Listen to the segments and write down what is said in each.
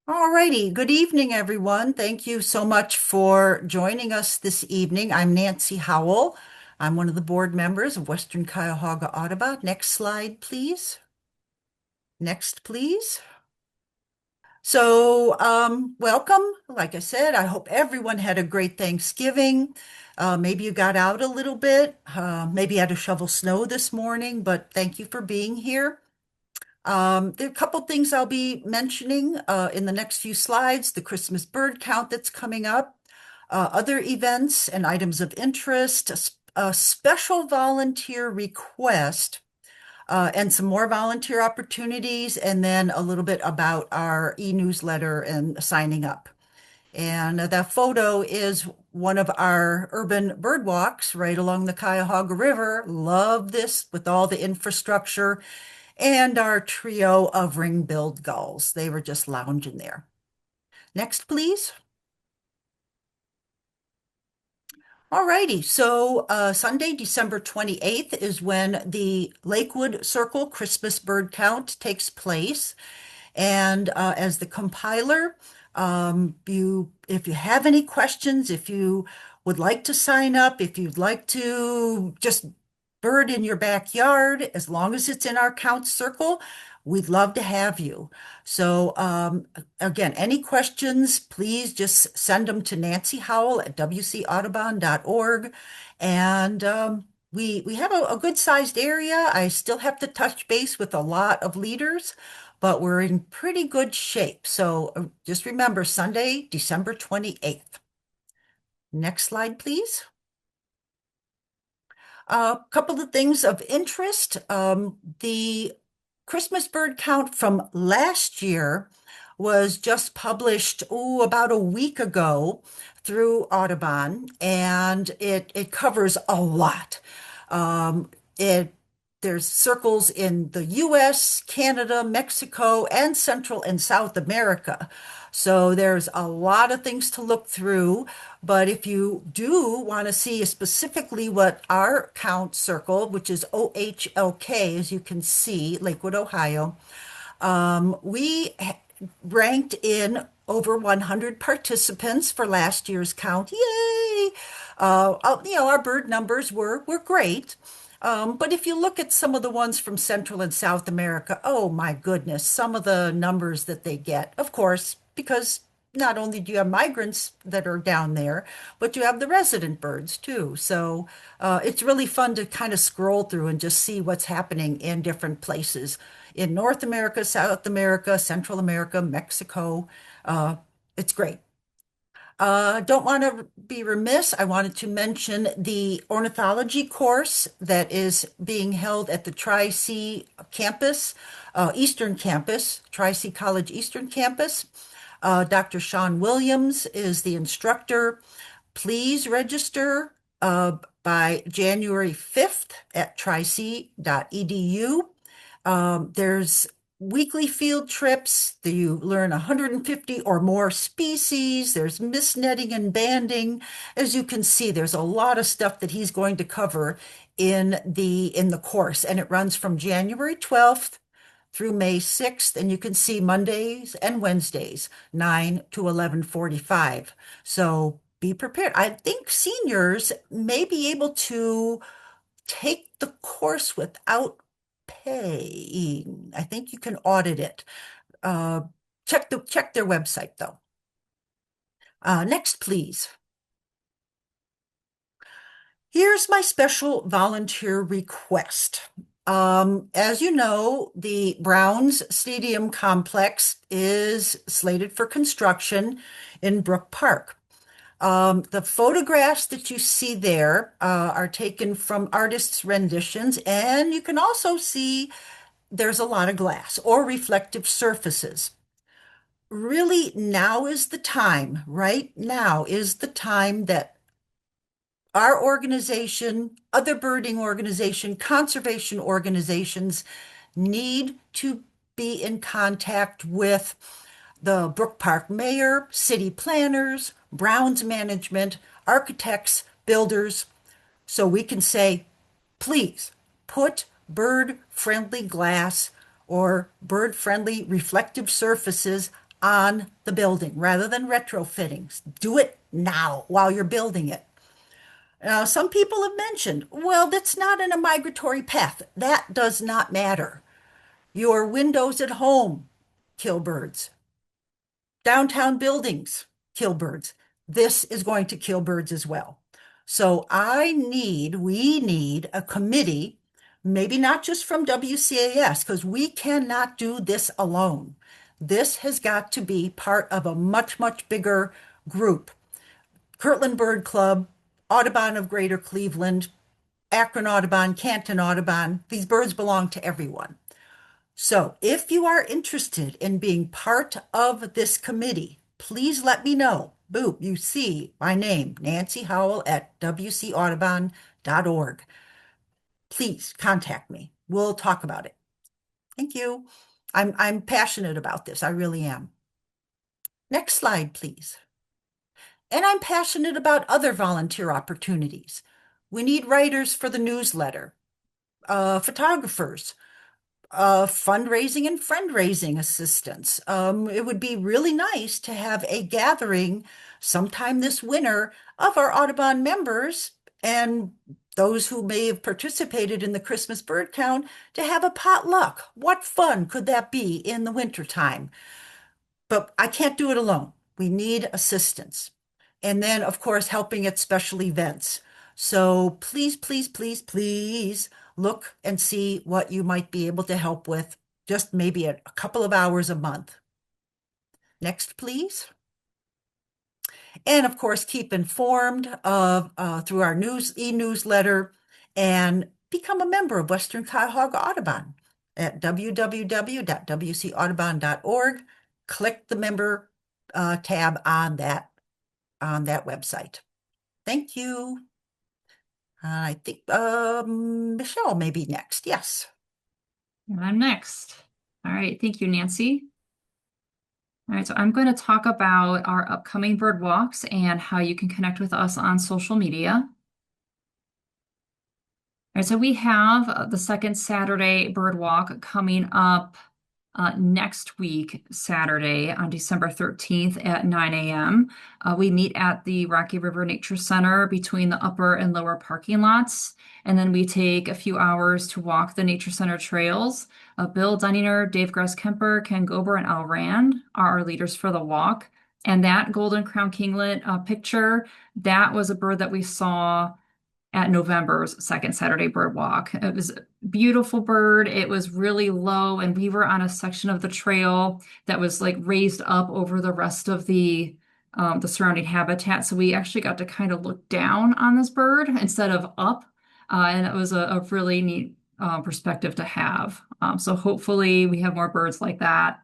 All righty. Good evening, everyone. Thank you so much for joining us this evening. I'm Nancy Howell. I'm one of the board members of Western Cuyahoga Audubon. Next slide, please. Next, please. Welcome. Like I said, I hope everyone had a great Thanksgiving. Maybe you got out a little bit. Maybe you had to shovel snow this morning, but thank you for being here. There are a couple things I'll be mentioning in the next few slides, the Christmas bird count that's coming up, other events and items of interest, a special volunteer request, and some more volunteer opportunities, and then a little bit about our e-newsletter and signing up. And that photo is one of our urban bird walks right along the Cuyahoga River. Love this with all the infrastructure and our trio of ring-billed gulls. They were just lounging there. Next, please. All righty. Sunday, December 28th is when the Lakewood Circle Christmas bird count takes place. And as the compiler, if you have any questions, if you would like to sign up, if you'd like to just bird in your backyard, as long as it's in our count circle, we'd love to have you. Again, any questions, please just send them to Nancy Howell at wcaudubon.org. And we have a good-sized area. I still have to touch base with a lot of leaders, but we're in pretty good shape. Just remember, Sunday, December 28th. Next slide, please. A couple of things of interest. The Christmas bird count from last year was just published, about a week ago through Audubon, and it covers a lot. It There's circles in the US, Canada, Mexico, and Central and South America. So there's a lot of things to look through. But if you do want to see specifically what our count circle, which is OHLK, as you can see, Lakewood, Ohio, we ranked in over 100 participants for last year's count. Yay! Our bird numbers were great. But if you look at some of the ones from Central and South America, oh my goodness, some of the numbers that they get, of course, because not only do you have migrants that are down there, but you have the resident birds too. It's really fun to kind of scroll through and just see what's happening in different places in North America, South America, Central America, Mexico. It's great. Don't want to be remiss. I wanted to mention the ornithology course that is being held at the Tri-C campus, Eastern Campus, Tri-C College Eastern Campus. Dr. Sean Williams is the instructor. Please register by January 5th at tric.edu. There's weekly field trips. You learn 150 or more species. There's mist netting and banding. As you can see, there's a lot of stuff that he's going to cover in the course, and it runs from January 12th through May 6th, and you can see Mondays and Wednesdays, 9 to 11:45. So be prepared. I think seniors may be able to take the course without paying. I think you can audit it. Uh, check their website though. Next, please. Here's my special volunteer request. As you know, the Browns Stadium complex is slated for construction in Brook Park. The photographs that you see there are taken from artists' renditions, and you can also see there's a lot of glass or reflective surfaces. Really, now is the time, right now is the time that our organization, other birding organization, conservation organizations need to be in contact with the Brook Park mayor, city planners, Browns management, architects, builders, so we can say, please put bird-friendly glass or bird-friendly reflective surfaces on the building rather than retrofitting. Do it now while you're building it. Now, some people have mentioned, well, that's not in a migratory path. That does not matter. Your windows at home kill birds. Downtown buildings kill birds. This is going to kill birds as well. So we need a committee, maybe not just from WCAS, because we cannot do this alone. This has got to be part of a much, much bigger group. Kirtland Bird Club, Audubon of Greater Cleveland, Akron Audubon, Canton Audubon. These birds belong to everyone. So if you are interested in being part of this committee, please let me know. Boop, you see my name, Nancy Howell at WCAudubon.org. Please contact me. We'll talk about it. Thank you. I'm passionate about this. I really am. Next slide, please. And I'm passionate about other volunteer opportunities. We need writers for the newsletter, photographers, fundraising and friend-raising assistance. It would be really nice to have a gathering sometime this winter of our Audubon members and those who may have participated in the Christmas bird count to have a potluck. What fun could that be in the wintertime? But I can't do it alone. We need assistance. And then, of course, helping at special events. So please, please, please, please look and see what you might be able to help with, just maybe a couple of hours a month. Next, please. And of course, keep informed of through our e-newsletter and become a member of Western Cuyahoga Audubon at www.wcaudubon.org. Click the member tab on that website. Thank you. I think Michelle may be next. Yes. And I'm next. All right. Thank you, Nancy. All right. So I'm going to talk about our upcoming bird walks and how you can connect with us on social media. All right. So we have the second Saturday bird walk coming up next week, Saturday on December 13th at 9 a.m. We meet at the Rocky River Nature Center between the upper and lower parking lots. And then we take a few hours to walk the Nature Center trails. Bill Dunninger, Dave Gress-Kemper, Ken Gober, and Al Rand are our leaders for the walk. And that golden crown kinglet picture, that was a bird that we saw at November's second Saturday bird walk. It was a beautiful bird. It was really low, and we were on a section of the trail that was like raised up over the rest of the surrounding habitat. So we actually got to kind of look down on this bird instead of up. And it was a really neat perspective to have. So hopefully we have more birds like that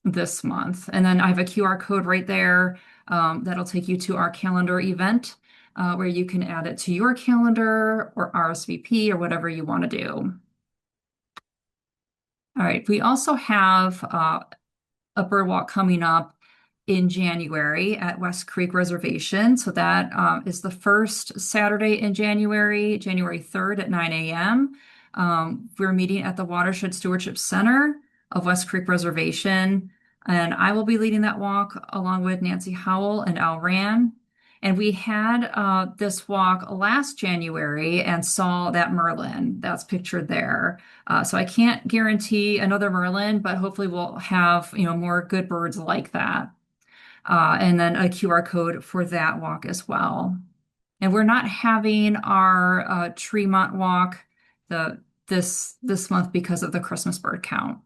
this month. And then I have a QR code right there that'll take you to our calendar event. Where you can add it to your calendar or RSVP or whatever you want to do. All right, we also have a bird walk coming up in January at West Creek Reservation. So that is the first Saturday in January, January 3rd at 9 a.m. We're meeting at the Watershed Stewardship Center of West Creek Reservation, and I will be leading that walk along with Nancy Howell and Al Rand. And we had this walk last January and saw that Merlin that's pictured there. So I can't guarantee another Merlin, but hopefully we'll have more good birds like that. And then a QR code for that walk as well. And we're not having our Tremont walk this month because of the Christmas bird count.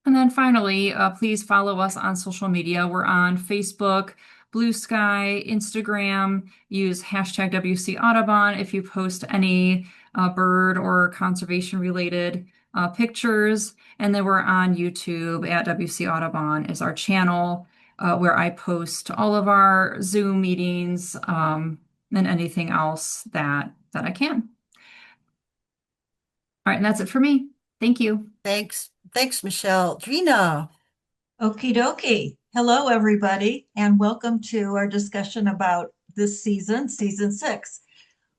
And then finally, please follow us on social media. We're on Facebook, Blue Sky, Instagram. Use hashtag WC Audubon if you post any bird or conservation related pictures. And then we're on YouTube at WC Audubon is our channel where I post all of our Zoom meetings and anything else that I can. All right, and that's it for me. Thank you. Thanks. Thanks, Michelle. Drina. Okie dokie. Hello, everybody, and welcome to our discussion about this season, season 6.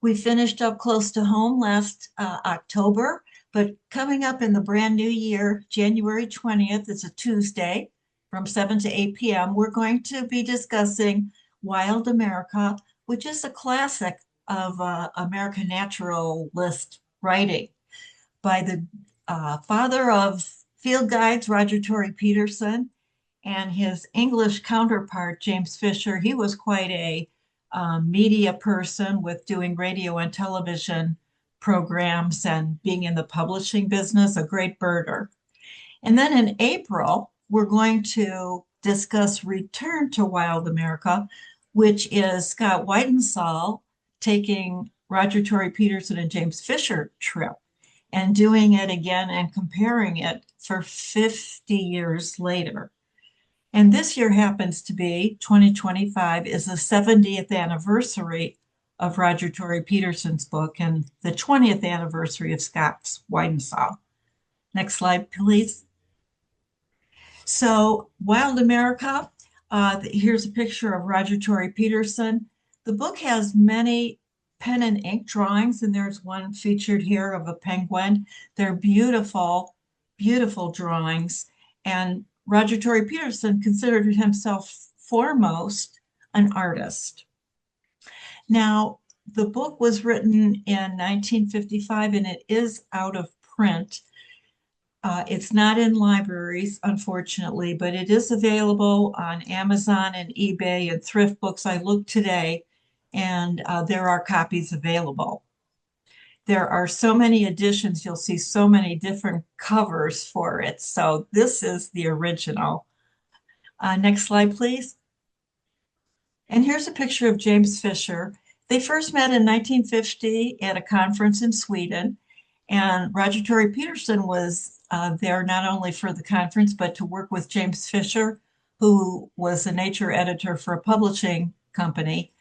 We finished up close to home last October, But coming up in the brand new year, January 20th, it's a Tuesday from 7 to 8 p.m., we're going to be discussing Wild America, which is a classic of American naturalist writing by the father of field guides, Roger Tory Peterson, and his English counterpart, James Fisher. He was quite a media person with doing radio and television programs and being in the publishing business, a great birder. And then in April, we're going to discuss Return to Wild America, which is Scott Weidensaul taking Roger Tory Peterson and James Fisher trip and doing it again and comparing it for 50 years later. And this year happens to be 2025 is the 70th anniversary of Roger Tory Peterson's book and the 20th anniversary of Scott Weidensaul. Next slide, please. So Wild America, here's a picture of Roger Tory Peterson. The book has many pen and ink drawings, and there's one featured here of a penguin. They're beautiful, beautiful drawings. And Roger Tory Peterson considered himself foremost an artist. Now, the book was written in 1955 and it is out of print. It's not in libraries, unfortunately, but it is available on Amazon and eBay and thrift books. I looked today and there are copies available. There are so many editions, you'll see so many different covers for it. So this is the original. Next slide, please. And here's a picture of James Fisher. They first met in 1950 at a conference in Sweden. And Roger Tory Peterson was there not only for the conference, but to work with James Fisher, who was a nature editor for a publishing company.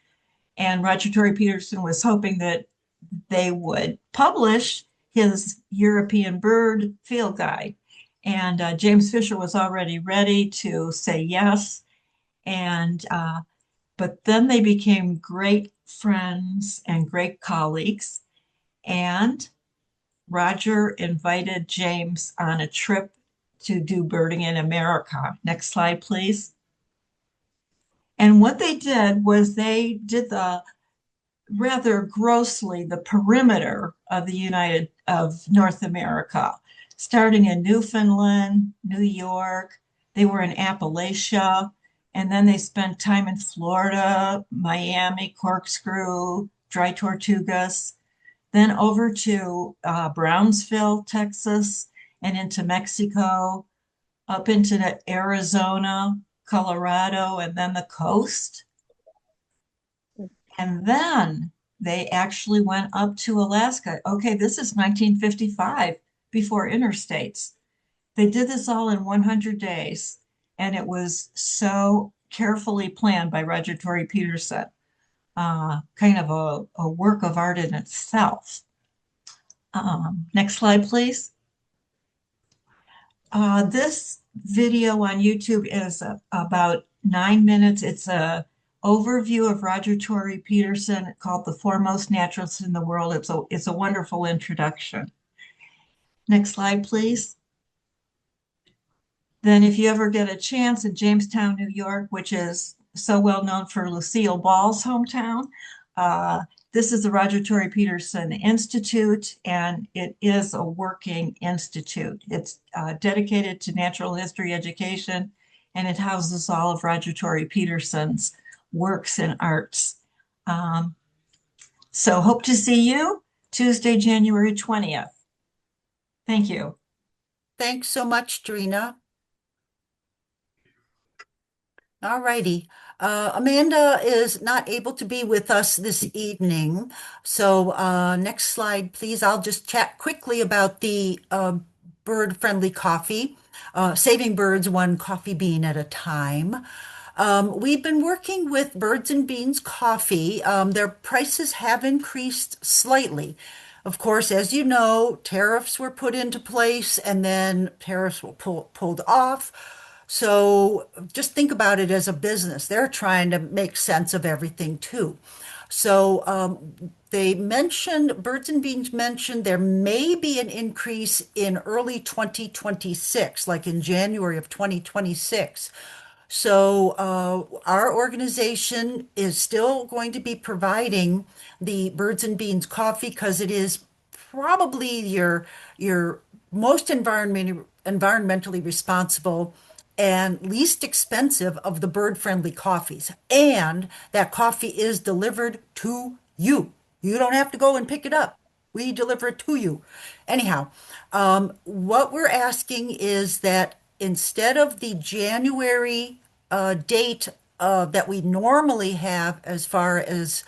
And Roger Tory Peterson was hoping that they would publish his European bird field guide. And James Fisher was already ready to say yes. And but then they became great friends and great colleagues. And Roger invited James on a trip to do birding in America. Next slide, please. And what they did was they did the rather grossly the perimeter of North America, starting in Newfoundland, New York. They were in Appalachia, and then they spent time in Florida, Miami, Corkscrew, Dry Tortugas, then over to Brownsville, Texas, and into Mexico, up into Arizona, Colorado, and then the coast. And then they actually went up to Alaska. Okay, this is 1955, before interstates. They did this all in 100 days, and it was so carefully planned by Roger Tory Peterson. Kind of a work of art in itself. Next slide, please. This video on YouTube is about 9 minutes. It's a overview of Roger Tory Peterson called The Foremost Naturalist in the World. It's a wonderful introduction. Next slide, please. Then if you ever get a chance in Jamestown, New York, which is so well known for Lucille Ball's hometown, this is the Roger Tory Peterson Institute, and it is a working institute. It's dedicated to natural history education, and it houses all of Roger Tory Peterson's works and arts. So hope to see you Tuesday, January 20th. Thank you. Thanks so much, Drina. All righty. Amanda is not able to be with us this evening. So next slide, please. I'll just chat quickly about the bird-friendly coffee, saving birds one coffee bean at a time. We've been working with Birds and Beans Coffee. Their prices have increased slightly. Of course, as you know, tariffs were put into place and then tariffs were pulled off. So just think about it as a business. They're trying to make sense of everything too. So they mentioned, Birds and Beans mentioned there may be an increase in early 2026, like in January of 2026. So our organization is still going to be providing the Birds and Beans coffee because it is probably your most environmentally responsible and least expensive of the bird-friendly coffees. And that coffee is delivered to you. You don't have to go and pick it up. We deliver it to you. Anyhow, what we're asking is that instead of the January date that we normally have as far as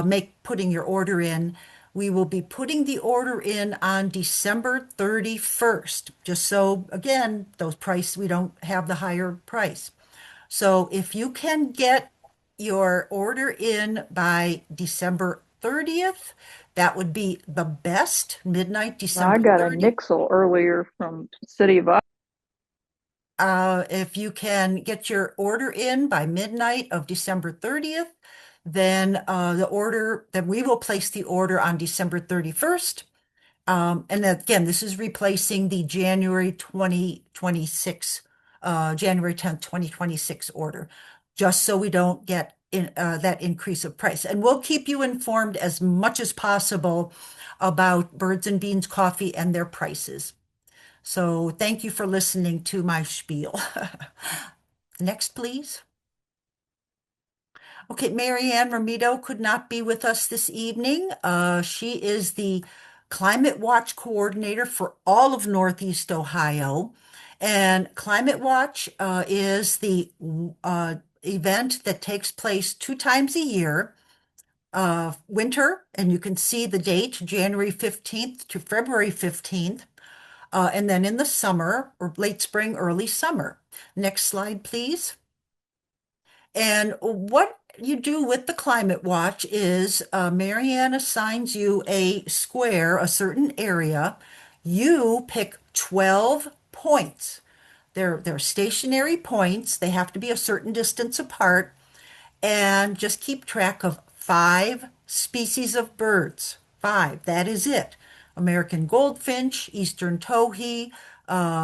make putting your order in, we will be putting the order in on December 31st, just so, again, we don't have the higher price. So if you can get your order in by December 30th, that would be the best, midnight, I December got a 30th. nixle earlier from City of If you can get your order in by midnight of December 30th, then then we will place the order on December 31st. And again, this is replacing the January 2026, January 10th, 2026 order, just so we don't get that increase of price. And we'll keep you informed as much as possible about Birds and Beans Coffee and their prices. So thank you for listening to my spiel. Next, please. Okay, Marianne Ramito could not be with us this evening. She is the Climate Watch coordinator for all of Northeast Ohio. And Climate Watch is the event that takes place 2 times a year, winter, and you can see the date, January 15th to February 15th, and then in the summer, or late spring, early summer. Next slide, please. And what you do with the Climate Watch is Marianne assigns you a square, a certain area. You pick 12 points. They're stationary points. They have to be a certain distance apart. And just keep track of 5 species of birds. 5, that is it. American goldfinch, eastern towhee,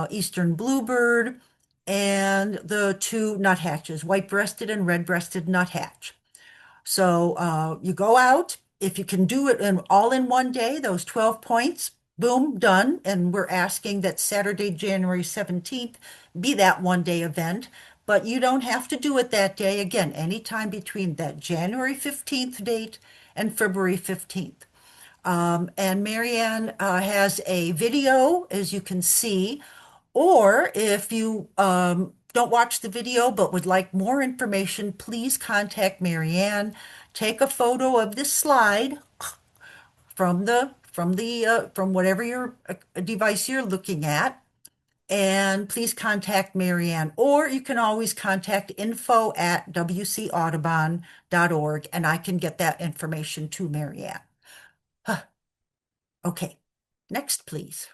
eastern bluebird, and the 2 nuthatches, white-breasted and red-breasted nuthatch. So you go out, if you can do it all in one day, those 12 points, boom, done. And we're asking that Saturday, January 17th be that one-day event. But you don't have to do it that day. Again, anytime between that January 15th date and February 15th. And Marianne has a video, as you can see, or if you don't watch the video but would like more information, please contact Marianne. Take a photo of this slide from whatever your device you're looking at, and please contact Marianne. Or you can always contact info@wcaudubon.org, and I can get that information to Marianne. Okay, next, please.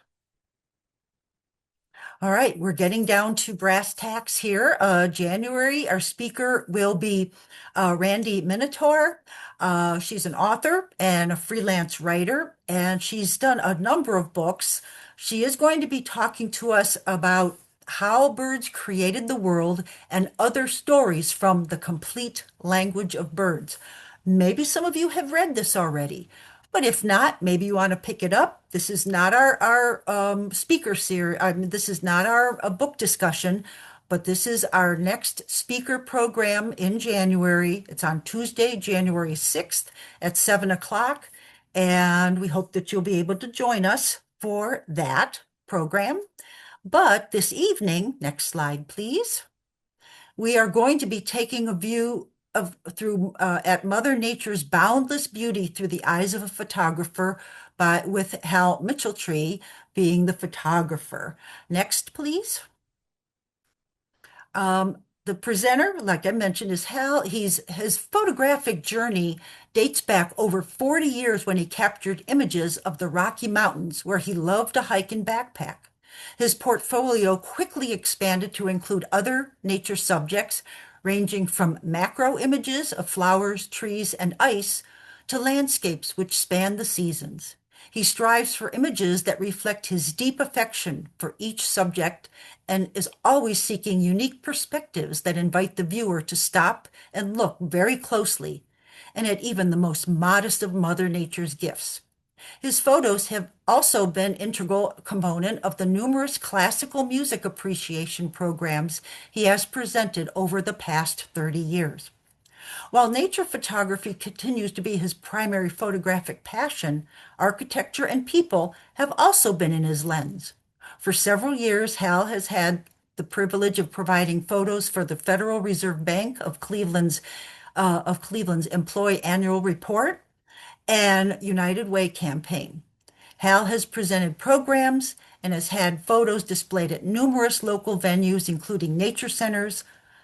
All right, we're getting down to brass tacks here. January, our speaker will be Randy Minotaur. She's an author and a freelance writer, and she's done a number of books. She is going to be talking to us about how birds created the world and other stories from the complete language of birds. Maybe some of you have read this already. But if not, maybe you want to pick it up. This is not our speaker series. I mean, this is not our book discussion, but this is our next speaker program in January. It's on Tuesday, January 6th at 7 o'clock. And we hope that you'll be able to join us for that program. But this evening, next slide, please. We are going to be taking a view at Mother Nature's boundless beauty through the eyes of a photographer, with Hal Mitcheltree being the photographer. Next, please. The presenter, like I mentioned, is Hal. His photographic journey dates back over 40 years when he captured images of the Rocky Mountains, where he loved to hike and backpack. His portfolio quickly expanded to include other nature subjects, ranging from macro images of flowers, trees, and ice to landscapes which span the seasons. He strives for images that reflect his deep affection for each subject and is always seeking unique perspectives that invite the viewer to stop and look very closely and at even the most modest of Mother Nature's gifts. His photos have also been integral component of the numerous classical music appreciation programs he has presented over the past 30 years. While nature photography continues to be his primary photographic passion, architecture and people have also been in his lens. For several years, Hal has had the privilege of providing photos for the Federal Reserve Bank of Cleveland's Employee Annual Report and United Way campaign. Hal has presented programs and has had photos displayed at numerous local venues, including nature centers,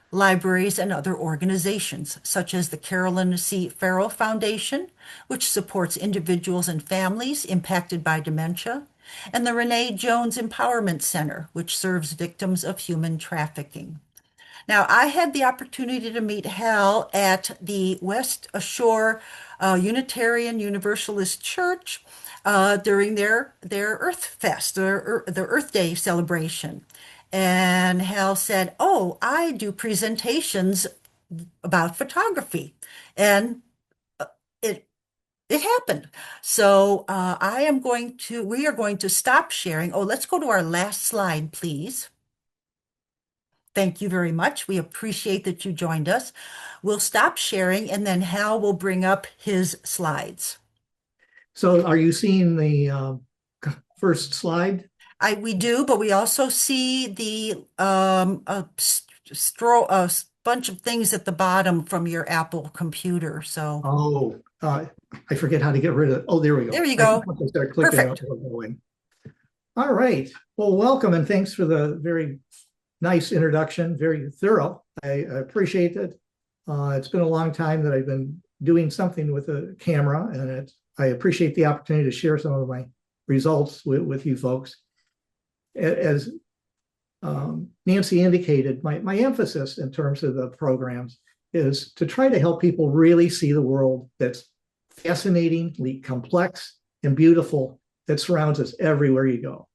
libraries, and other organizations, such as the Carolyn C. Farrell Foundation, which supports individuals and families impacted by dementia, and the Renee Jones Empowerment Center, which serves victims of human trafficking. Now, I had the opportunity to meet Hal at the West Shore Unitarian Universalist Church during their Earth Fest, the Earth Day celebration. And Hal said, "Oh, I do presentations about photography." And it it happened. So we are going to stop sharing. Oh, let's go to our last slide, please. Thank you very much. We appreciate that you joined us. We'll stop sharing and then Hal will bring up his slides. So are you seeing the first slide? We do, but we also see the a bunch of things at the bottom from your Apple computer. So I forget how to get rid of it. Oh, there we go. There you go. I start clicking. Perfect. All right. Well, welcome and thanks for the very nice introduction. Very thorough. I appreciate it. It's been a long time that I've been doing something with a camera, and I appreciate the opportunity to share some of my results with you folks. As Nancy indicated, my emphasis in terms of the programs is to try to help people really see the world that's fascinatingly complex and beautiful that surrounds us everywhere you go.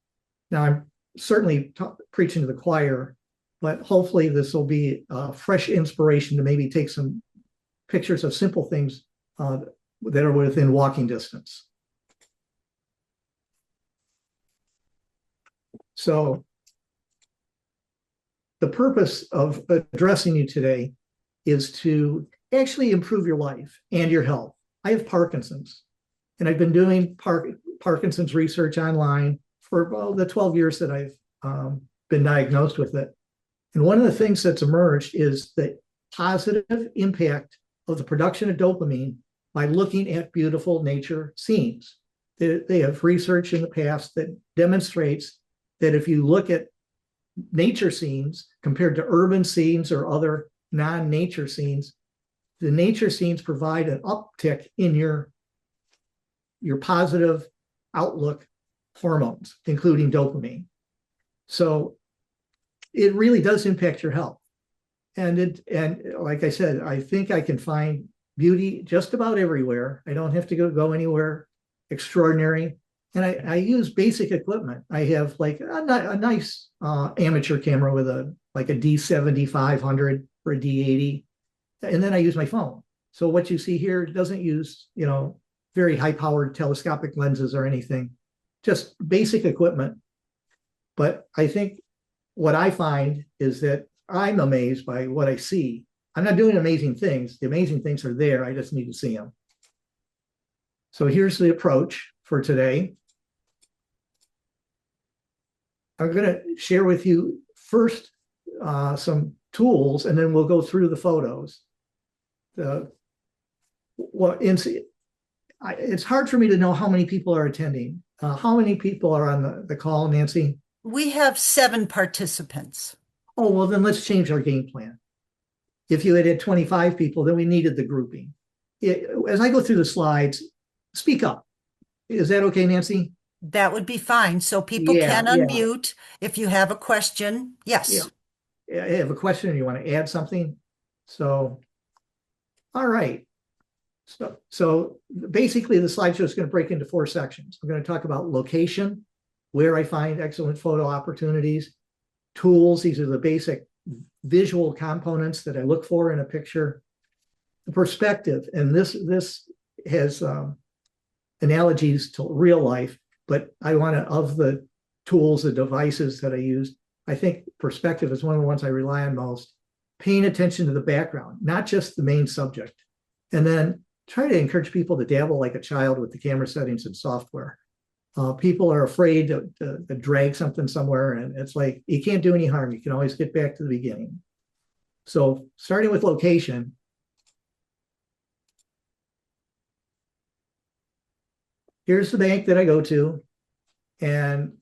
Now, I'm certainly preaching to the choir, but hopefully this will be a fresh inspiration to maybe take some pictures of simple things that are within walking distance. So the purpose of addressing you today is to actually improve your life and your health. I have Parkinson's, and I've been doing Parkinson's research online for the 12 years that I've been diagnosed with it. And one of the things that's emerged is the positive impact of the production of dopamine by looking at beautiful nature scenes. They have research in the past that demonstrates that if you look at nature scenes compared to urban scenes or other non-nature scenes, the nature scenes provide an uptick in your positive outlook hormones, including dopamine. So it really does impact your health. And like I said, I think I can find beauty just about everywhere. I don't have to go anywhere extraordinary. And I use basic equipment. I have like a nice amateur camera with a D7500 or a D80. And then I use my phone. So what you see here doesn't use, very high-powered telescopic lenses or anything, just basic equipment. But I think what I find is that I'm amazed by what I see. I'm not doing amazing things. The amazing things are there. I just need to see them. So here's the approach for today. I'm going to share with you first some tools, and then we'll go through the photos. It's hard for me to know how many people are attending. How many people are on the call, Nancy? We have 7 participants. Oh, well, then let's change our game plan. If you had 25 people, then we needed the grouping. As I go through the slides, speak up. Is that okay, Nancy? That would be fine. So people can unmute if you have a question. Yes. Yeah. I have a question and you want to add something, So, all right. So basically the slideshow is going to break into 4 sections. I'm going to talk about location, where I find excellent photo opportunities, tools. These are the basic visual components that I look for in a picture. The perspective, and this has analogies to real life, but I want to, of the tools, the devices that I use, I think perspective is one of the ones I rely on most. Paying attention to the background, not just the main subject. And then try to encourage people to dabble like a child with the camera settings and software. People are afraid to drag something somewhere, and it's like, you can't do any harm. You can always get back to the beginning. So starting with location, here's the bank that I go to, and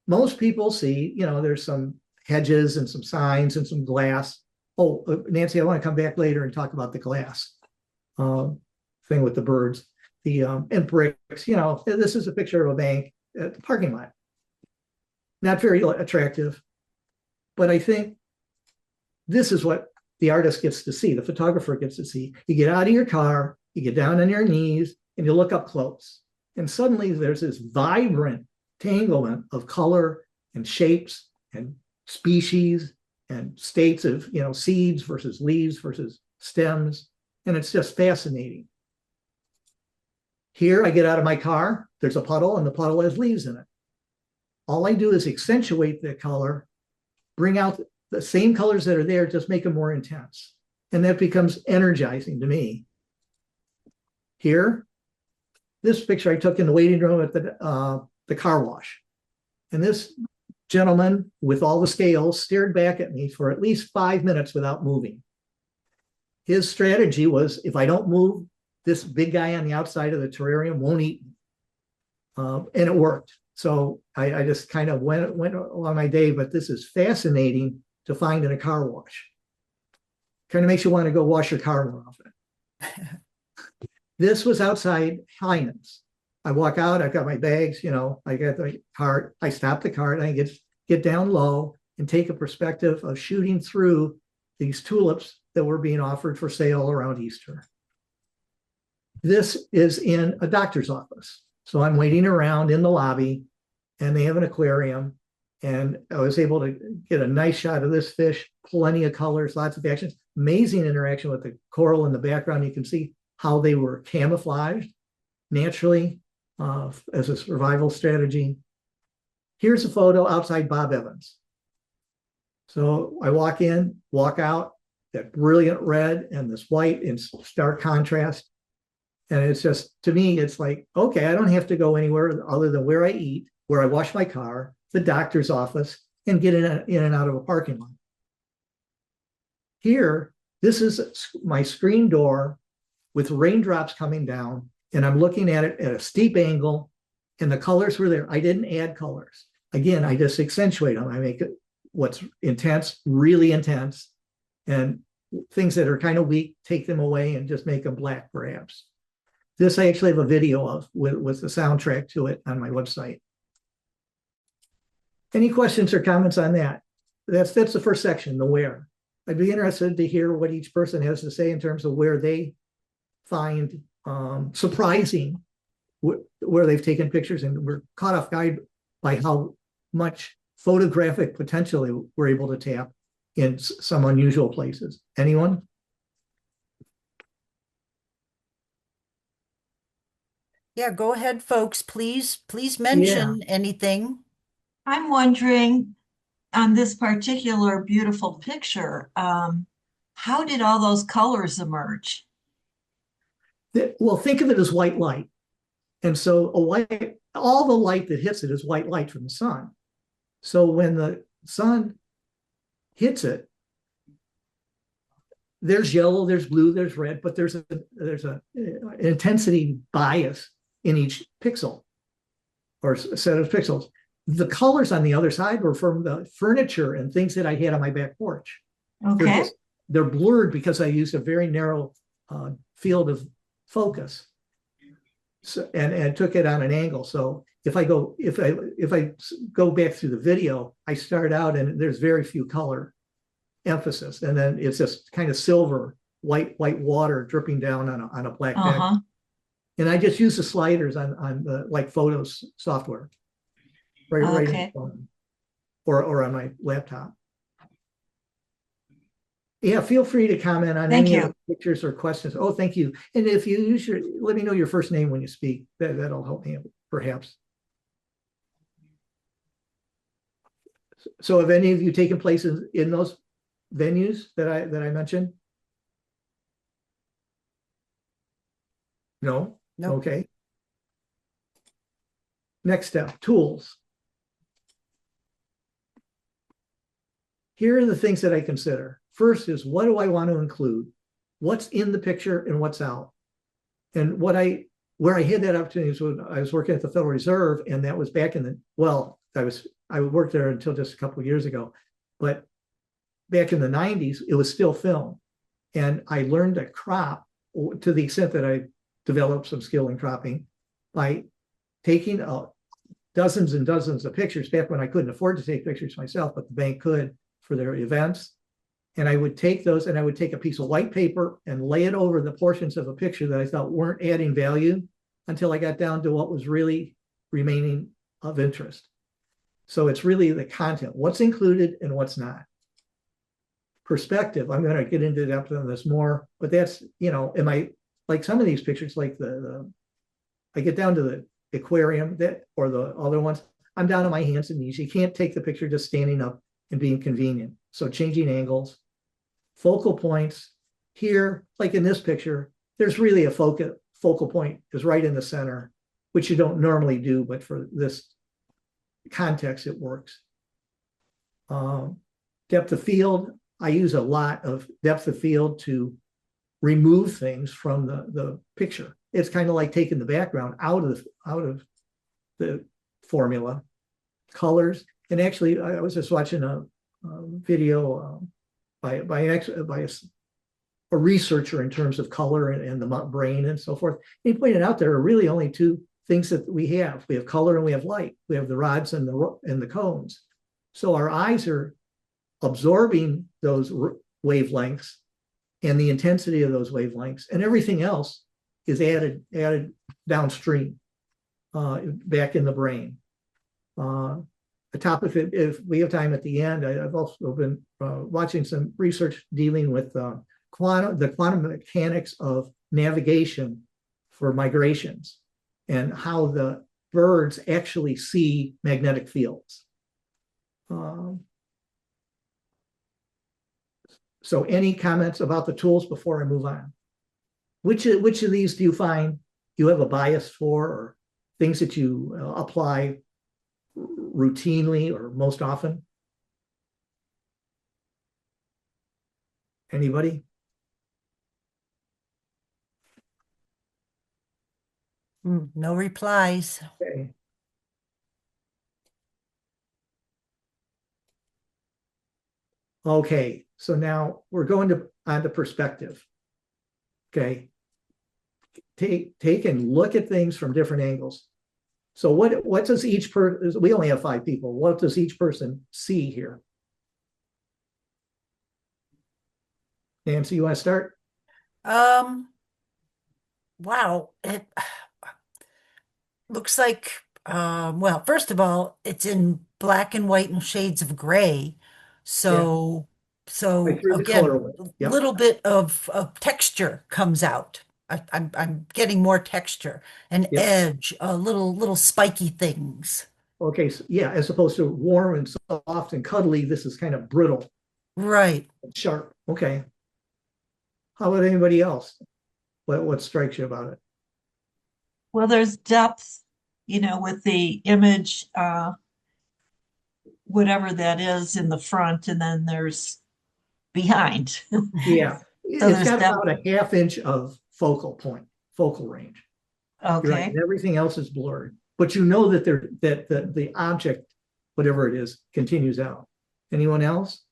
most people see, there's some hedges and some signs and some glass. Oh, Nancy, I want to come back later and talk about the glass thing with the birds, and bricks. This is a picture of a bank at the parking lot. Not very attractive, but I think this is what the artist gets to see, the photographer gets to see. You get out of your car, you get down on your knees, and you look up close. And suddenly there's this vibrant tanglement of color and shapes and species and states of, seeds versus leaves versus stems. And it's just fascinating. Here I get out of my car, there's a puddle, and the puddle has leaves in it. All I do is accentuate the color, bring out the same colors that are there, just make them more intense. And that becomes energizing to me. Here, this picture I took in the waiting room at the car wash. And this gentleman with all the scales stared back at me for at least 5 minutes without moving. His strategy was, if I don't move, this big guy on the outside of the terrarium won't eat me. And it worked. So I just kind of went along my day, but this is fascinating to find in a car wash. Kind of makes you want to go wash your car more often. This was outside Heinen's. I walk out, I've got my bags, I got the cart, I stop the cart, I get down low and take a perspective of shooting through these tulips that were being offered for sale around Easter. This is in a doctor's office. So I'm waiting around in the lobby, and they have an aquarium, and I was able to get a nice shot of this fish, plenty of colors, lots of actions, amazing interaction with the coral in the background. You can see how they were camouflaged naturally as a survival strategy. Here's a photo outside Bob Evans. So I walk in, walk out, that brilliant red and this white in stark contrast. And it's just, to me, it's like, okay, I don't have to go anywhere other than where I eat, where I wash my car, the doctor's office, and get in and out of a parking lot. Here, this is my screen door with raindrops coming down, and I'm looking at it at a steep angle, and the colors were there. I didn't add colors. Again, I just accentuate them. I make it what's intense, really intense, and things that are kind of weak, take them away and just make them black, perhaps. This I actually have a video of with the soundtrack to it on my website. Any questions or comments on that? That's the first section, the where. I'd be interested to hear what each person has to say in terms of where they find surprising where they've taken pictures and were caught off guard by how much photographic potential we're able to tap in some unusual places. Anyone? Yeah, go ahead, folks. Please mention anything. I'm wondering, on this particular beautiful picture, how did all those colors emerge? Well, think of it as white light. And so all the light that hits it is white light from the sun. So when the sun hits it, there's yellow, there's blue, there's red, but there's an intensity bias in each pixel or set of pixels. The colors on the other side were from the furniture and things that I had on my back porch. Okay. They're blurred because I used a very narrow field of focus, so, and took it on an angle. So if I go back through the video, I start out and there's very few color emphasis. And then it's just kind of silver, white water dripping down on a black background. And I just use the sliders on the like photos software, right in the phone or on my laptop. Yeah, feel free to comment on any of the pictures or questions. Oh, thank you. And if you use let me know your first name when you speak. That'll help me perhaps. So have any of you taken places in those venues that I mentioned? No? No. Okay. Next step, tools. Here are the things that I consider. First is, what do I want to include? What's in the picture and what's out? And where I had that opportunity was when I was working at the Federal Reserve, and that was back in I worked there until just a couple of years ago, but back in the 90s, it was still film. And I learned to crop to the extent that I developed some skill in cropping by taking dozens and dozens of pictures back when I couldn't afford to take pictures myself, but the bank could for their events. And I would take those and I would take a piece of white paper and lay it over the portions of a picture that I thought weren't adding value until I got down to what was really remaining of interest. So it's really the content, what's included and what's not. Perspective, I'm going to get into depth on this more, but that's, am I like some of these pictures, like I get down to the aquarium or the other ones, I'm down on my hands and knees. You can't take the picture just standing up and being convenient. So changing angles, focal points here, like in this picture, there's really a focal point is right in the center, which you don't normally do, but for this context, it works. Depth of field, I use a lot of depth of field to remove things from the picture. It's kind of like taking the background out of the formula. Colors, and actually, I was just watching a video by a researcher in terms of color and the brain and so forth. He pointed out there are really only two things that we have. We have color and we have light. We have the rods and the cones. So our eyes are absorbing those wavelengths and the intensity of those wavelengths, and everything else is added downstream back in the brain. A topic, if we have time at the end, I've also been watching some research dealing with the quantum mechanics of navigation for migrations and how the birds actually see magnetic fields. So any comments about the tools before I move on? Which of these do you find you have a bias for, or things that you apply routinely or most often? Anybody? No replies. Okay. Okay, so now we're going on to perspective. Okay. Take and look at things from different angles. So what does each person, we only have 5 people, what does each person see here? Nancy, you want to start? Wow, it looks like, well, first of all, it's in black and white and shades of gray. So again, a little bit of texture comes out. I'm getting more texture, an edge, little spiky things. Okay, so yeah, as opposed to warm and soft and cuddly, this is kind of brittle. Right. Sharp. Okay. How about anybody else? What strikes you about it? Well, there's depth, with the image, whatever that is in the front, and then there's behind. Yeah. So it's got about a ½ inch of focal range. Okay. Right? And everything else is blurred. But you know that the object, whatever it is, continues out. Anyone else?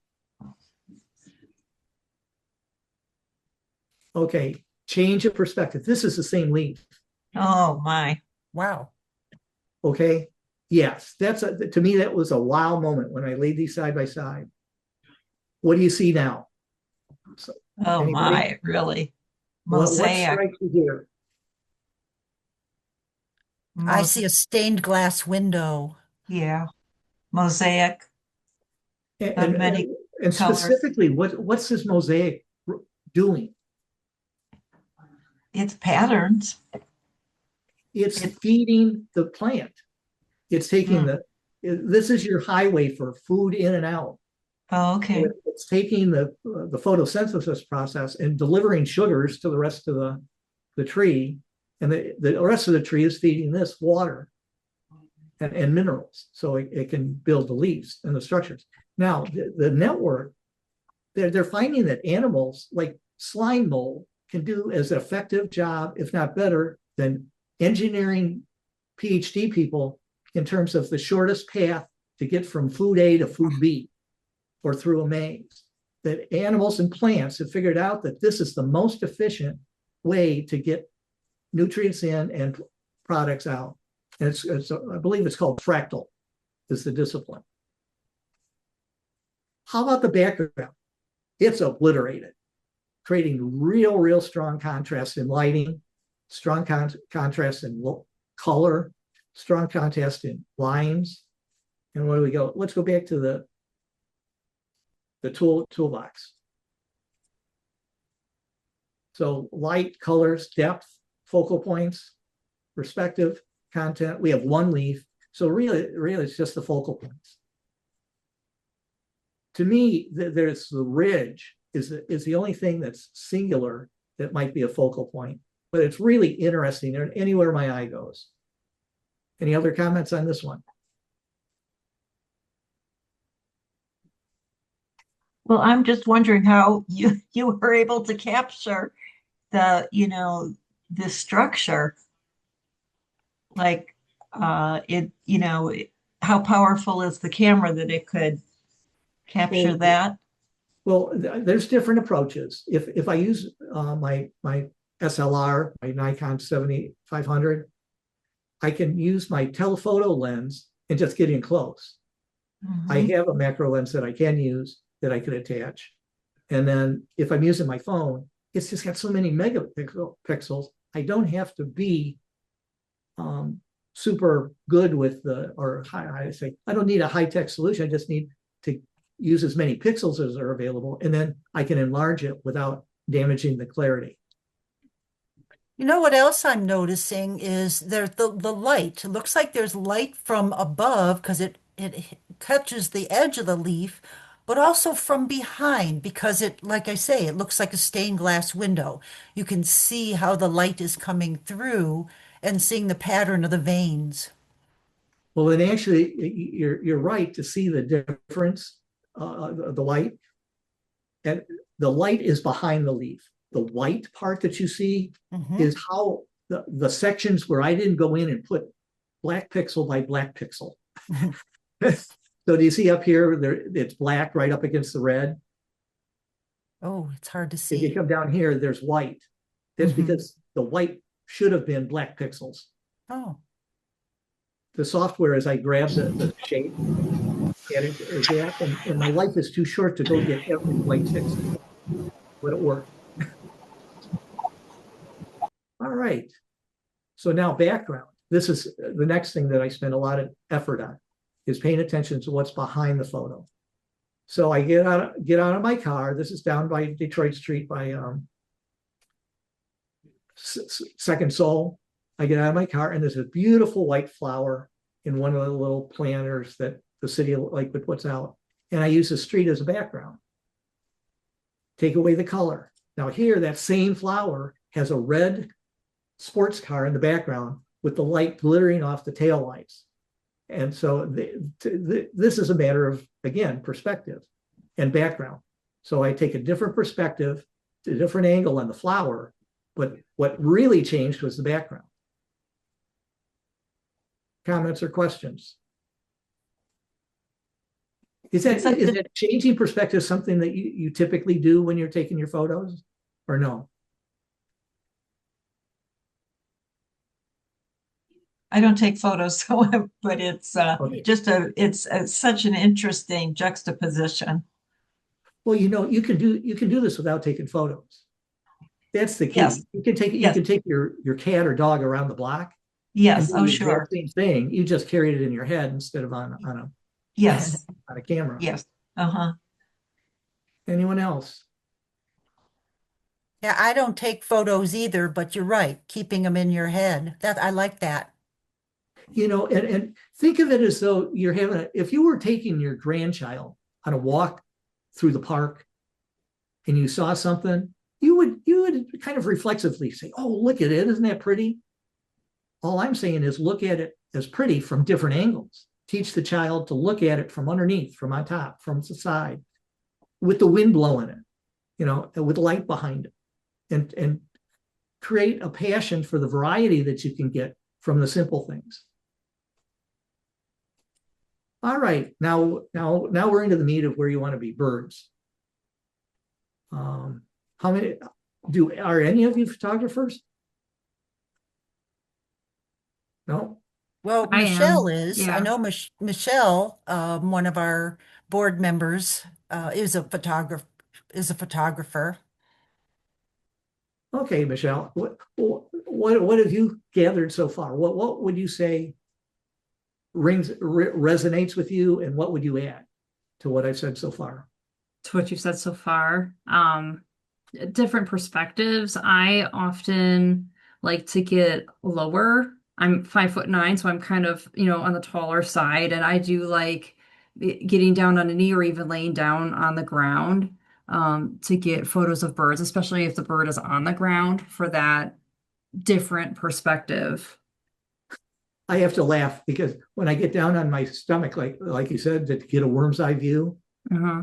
Okay, change of perspective. This is the same leaf. Oh my. Wow. Okay. Yes, to me, that was a wow moment when I laid these side by side. what do you see now? So, Oh anybody? my, really? What Mosaic, strikes you here? I mos see a stained glass window. yeah, mosaic And, of and, many and colors. specifically, what's this mosaic doing? It's patterns. It's It, feeding the plant. It's taking mm, this is your highway for food in and out. oh, So okay. it's taking the photosynthesis process and delivering sugars to the rest of the tree. And the rest of the tree is feeding this water and minerals. So it can build the leaves and the structures. Now, the network, they're finding that animals like slime mold can do as effective job, if not better, than engineering PhD people in terms of the shortest path to get from food A to food B or through a maze. That animals and plants have figured out that this is the most efficient way to get nutrients in and products out. And I believe it's called fractal, is the discipline. How about the background? It's obliterated, creating real strong contrast in lighting, strong contrast in color, strong contrast in lines. And where do we go? Let's go back to the toolbox. So light, colors, depth, focal points, perspective, content. We have one leaf. So really it's just the focal points. To me, there's the ridge is the only thing that's singular that might be a focal point, but it's really interesting anywhere my eye goes. Any other comments on this one? Well, I'm just wondering how you were able to capture the, the structure, like how powerful is the camera that it could capture Well, that? well, there's different approaches. If I use my SLR, my Nikon 7500, I can use my telephoto lens and just get in close. I Mhm. have a macro lens that I can use that I could attach. And then if I'm using my phone, it's just got so many megapixels. I don't have to be super good with I don't need a high-tech solution. I just need to use as many pixels as are available, and then I can enlarge it without damaging the clarity. You know what else I'm noticing is there's the light. It looks like there's light from above because it catches the edge of the leaf, but also from behind because it, like I say, it looks like a stained glass window. You can see how the light is coming through and seeing the pattern of the veins. Well, then actually, you're right to see the difference, the light, and the light is behind the leaf. The white part that you see Hmm. is how the sections where I didn't go in and put black pixel by black pixel. So do you see up here, it's black right up against the red. Oh, it's hard to If you see. come down here, there's white. That's Hmm. because the white should have been black pixels. Oh, The software, as I grab the shape, and and my life is too short to go get every white pixel, but it worked. All right. So now background. This is the next thing that I spend a lot of effort on is paying attention to what's behind the photo. So I get out of my car. This is down by Detroit Street by Second Soul. I get out of my car and there's a beautiful white flower in one of the little planters that the city of Lakewood puts out. And I use the street as a background. Take away the color. Now here, that same flower has a red sports car in the background with the light glittering off the taillights. And so this is a matter of, again, perspective and background. So I take a different perspective, a different angle on the flower, but what really changed was the background. Comments or questions? Is that changing perspective something that you typically do when you're taking your photos or no? I don't take photos, so but it's Okay. such an interesting juxtaposition. Well, you can do this without taking photos. That's the Yes, key. You yes, can take your cat or dog around the block and yes. do Oh, the sure. exact same thing. You just carried it in your head instead of Yes, on a camera. yes. Uh-huh. Anyone else? Yeah, I don't take photos either, but you're right, keeping them in your head. That I like that. And think of it as though if you were taking your grandchild on a walk through the park and you saw something, you would kind of reflexively say, "Oh, look at it. Isn't that pretty?" All I'm saying is look at it as pretty from different angles. Teach the child to look at it from underneath, from on top, from the side, with the wind blowing it, with light behind it, and create a passion for the variety that you can get from the simple things. All right, now we're into the meat of where you want to be, birds. How many are any of you photographers? No? Well, I Michelle am. is. I Yeah. know Michelle, one of our board members, is a photographer. Okay, Michelle. What have you gathered so far? What would you say resonates with you, and what would you add to what I've said so far? To what you've said so far. Different perspectives. I often like to get lower. I'm 5'9", so I'm kind of, on the taller side, and I do like getting down on a knee or even laying down on the ground to get photos of birds, especially if the bird is on the ground for that different perspective. I have to laugh because when I get down on my stomach, like you said, to get a worm's eye view, Uh-huh.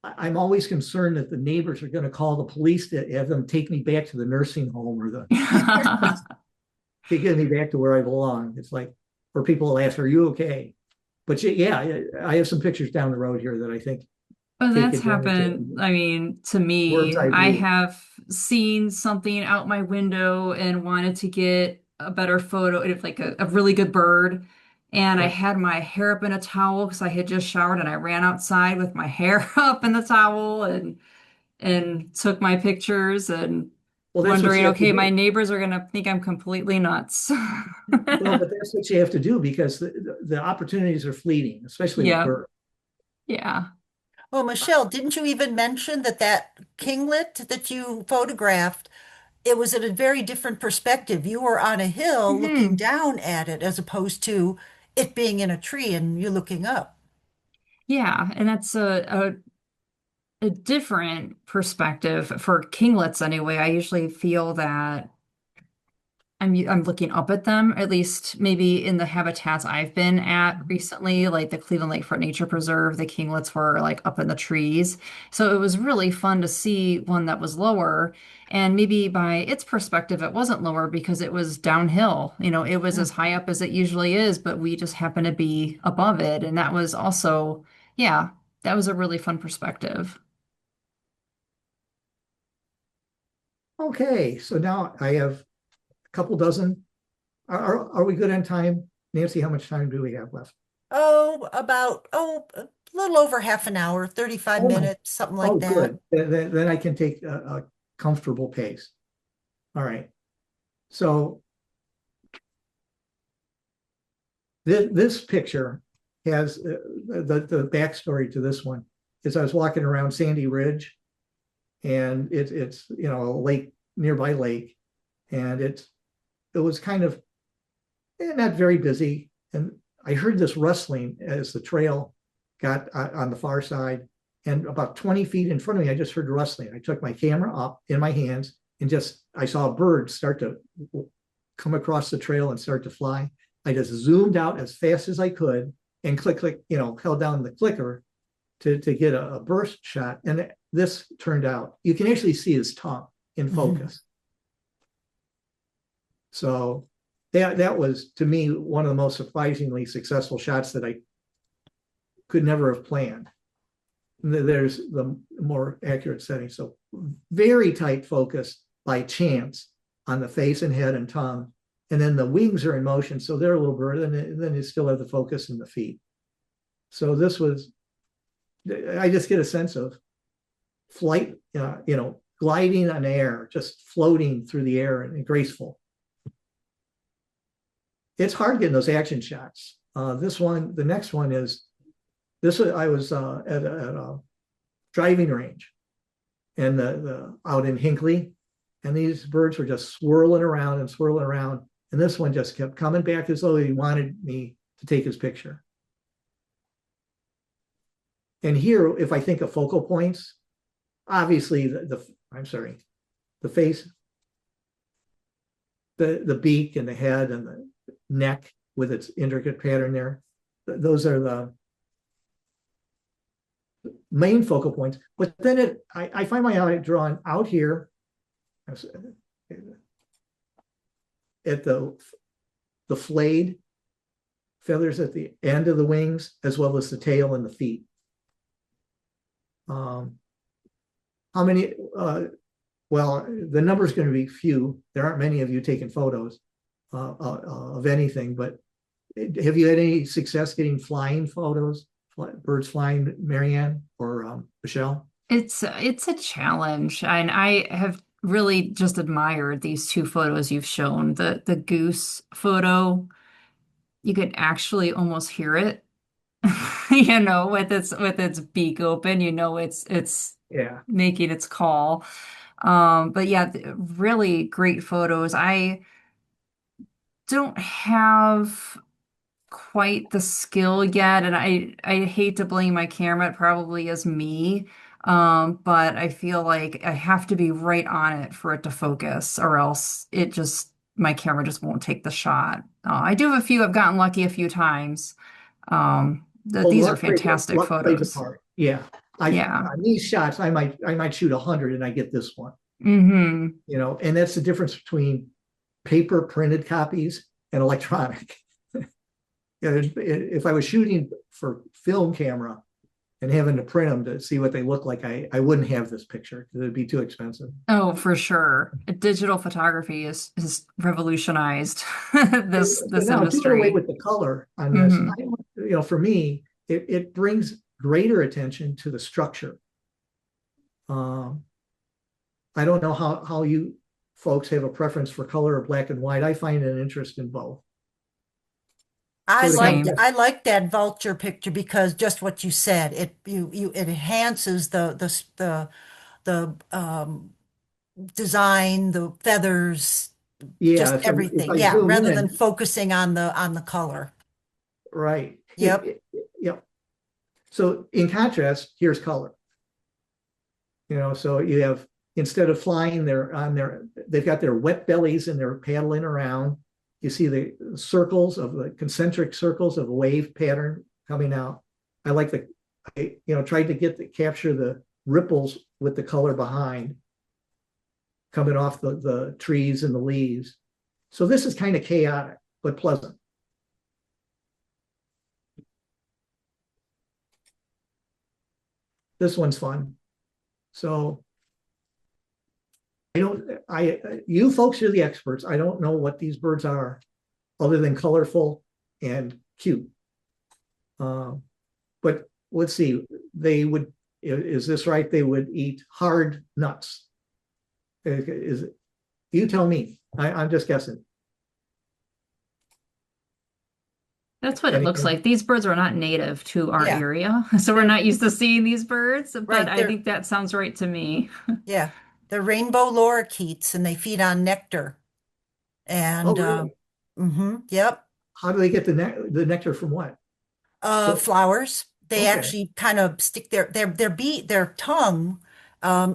I'm always concerned that the neighbors are going to call the police to have them take me back to the nursing home to get me back to where I belong. It's like, or people will ask, "Are you okay?" But yeah, I have some pictures down the road here that I think Oh, take that's advantage of happened. I mean, to me, worm's eye I view. have seen something out my window and wanted to get a better photo of like a really good bird. And I Yeah. had my hair up in a towel because I had just showered and I ran outside with my hair up in the towel and took my pictures and Well, that's what wondering, you have to okay, my do. neighbors are gonna think I'm completely nuts. Well, but that's what you have to do because the opportunities are fleeting, especially with Yep. birds. Yeah. Well, Michelle, didn't you even mention that kinglet that you photographed, it was at a very different perspective. You were on a hill looking Hmm. down at it as opposed to it being in a tree and you looking up. Yeah, and that's a different perspective for kinglets anyway. I usually feel that I'm looking up at them, at least maybe in the habitats I've been at recently, like the Cleveland Lakefront Nature Preserve, the kinglets were like up in the trees. So it was really fun to see one that was lower. And maybe by its perspective, it wasn't lower because it was downhill. It was as high up as it usually is, but we just happened to be above it. And that was also, yeah, that was a really fun perspective. Okay, so now I have a couple dozen. Are we good on time? Nancy, how much time do we have left? A little over half an hour, 35 Oh my, minutes, something like oh, that. good. Then I can take a comfortable pace. All right. So this picture has the backstory to this one is I was walking around Sandy Ridge and it's a lake, nearby lake, and it was kind of not very busy. And I heard this rustling as the trail got on the far side. And about 20 feet in front of me, I just heard rustling. I took my camera up in my hands and I saw a bird start to come across the trail and start to fly. I just zoomed out as fast as I could and held down the clicker to get a burst shot. And this turned out, you can actually see his tongue in focus. So that was, to me, one of the most surprisingly successful shots that I could never have planned. There's the more accurate setting. So very tight focus by chance on the face and head and tongue. And then the wings are in motion, so they're a little bird, and then you still have the focus in the feet. So this was, I just get a sense of flight, gliding on air, just floating through the air and graceful. It's hard getting those action shots. The next one is this. I was at a driving range, and the out in Hinckley, and these birds were just swirling around and swirling around. And this one just kept coming back as though he wanted me to take his picture. And here, if I think of focal points, obviously the face, the beak and the head and the neck with its intricate pattern there. Those are the main focal points. But then I find my eye drawn out here at the flayed feathers at the end of the wings, as well as the tail and the feet. How many? Well, the number is going to be few. There aren't many of you taking photos of anything, but have you had any success getting flying photos, birds flying, Marianne or Michelle? It's a challenge, and I have really just admired these two photos you've shown. The goose photo, you could actually almost hear it, with its beak open, it's Yeah. making its call. But yeah, really great photos. I don't have quite the skill yet, and I hate to blame my camera. It probably is me. But I feel like I have to be right on it for it to focus, or else my camera just won't take the shot. I do have I've gotten lucky a few times. These are fantastic luck plays photos. a part. Yeah. On these shots, I might shoot 100 and I get this one. Mm-hmm. And that's the difference between paper printed copies and electronic. If I was shooting for film camera and having to print them to see what they look like, I wouldn't have this picture because it'd be too expensive. Oh, for sure. Digital photography has revolutionized this now, industry. doing away with the color on this, for me, it brings greater attention to the structure. I don't know how you folks have a preference for color or black and white. I find an interest in both. I Same. like that vulture picture because just what you said, it enhances the design, the feathers, just everything. Yeah, rather than focusing on the color. Right. Yep. Yep. So in contrast, here's color. So you have, instead of flying, they've got their wet bellies and they're paddling around. You see the circles of the concentric circles of a wave pattern coming out. I tried to capture the ripples with the color behind coming off the trees and the leaves. So this is kind of chaotic, but pleasant. This one's fun. So you folks are the experts. I don't know what these birds are other than colorful and cute. But let's see, is this right? They would eat hard nuts. Is it? You tell me. I'm just guessing. That's what it looks like. These birds are not native to our area, so we're not used to seeing these birds, but I think that sounds right to me. Yeah. They're rainbow lorikeets and they feed on nectar. And really? Yep. How do they get the nectar from what? Flowers. They actually kind of stick their tongue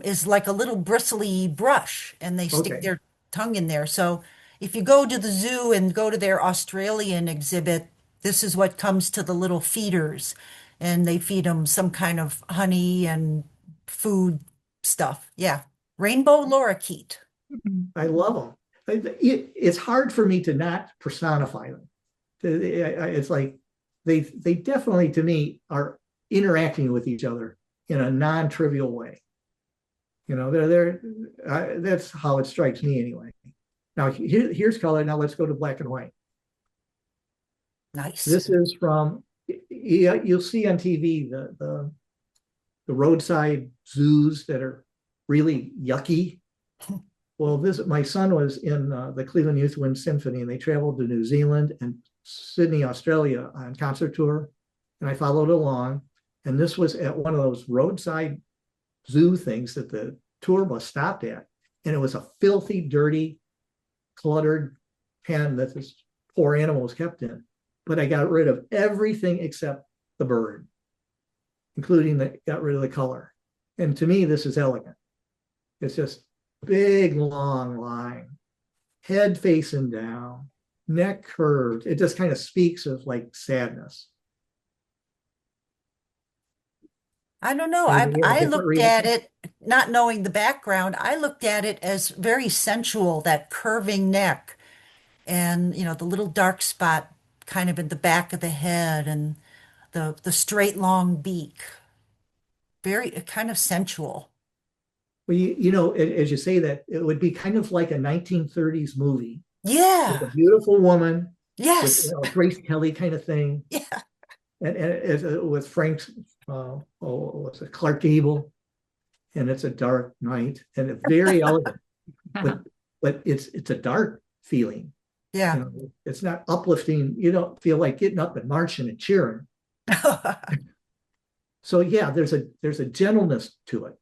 is like a little bristly brush, and they stick their tongue in there. So if you go to the zoo and go to their Australian exhibit, this is what comes to the little feeders, and they feed them some kind of honey and food stuff. Yeah. Rainbow lorikeet. I love them. It's hard for me to not personify them. It's like they definitely, to me, are interacting with each other in a non-trivial way. That's how it strikes me anyway. Now here's color. Now let's go to black and white. Nice. This is from, you'll see on TV the roadside zoos that are really yucky. Well, my son was in the Cleveland Youth Wind Symphony, and they traveled to New Zealand and Sydney, Australia on concert tour. And I followed along. And this was at one of those roadside zoo things that the tour bus stopped at. And it was a filthy, dirty, cluttered pen that this poor animal was kept in. But I got rid of everything except the bird, including got rid of the color. And to me, this is elegant. It's just big, long line, head facing down, neck curved. It just kind of speaks of like sadness. I don't know. Anybody have a I different looked at reaction? it, not knowing the background, I looked at it as very sensual, that curving neck and, the little dark spot kind of in the back of the head and the straight long beak. Very kind of sensual. Well, as you say that, it would be kind of like a 1930s movie with a Yeah. beautiful woman with Yes. Grace Kelly kind of thing, Yeah. and with Frank's, what's it, Clark Gable, and it's a dark night, and it's very elegant, but it's a dark feeling. Yeah. It's not uplifting. You don't feel like getting up and marching and cheering. So yeah, there's a gentleness to it.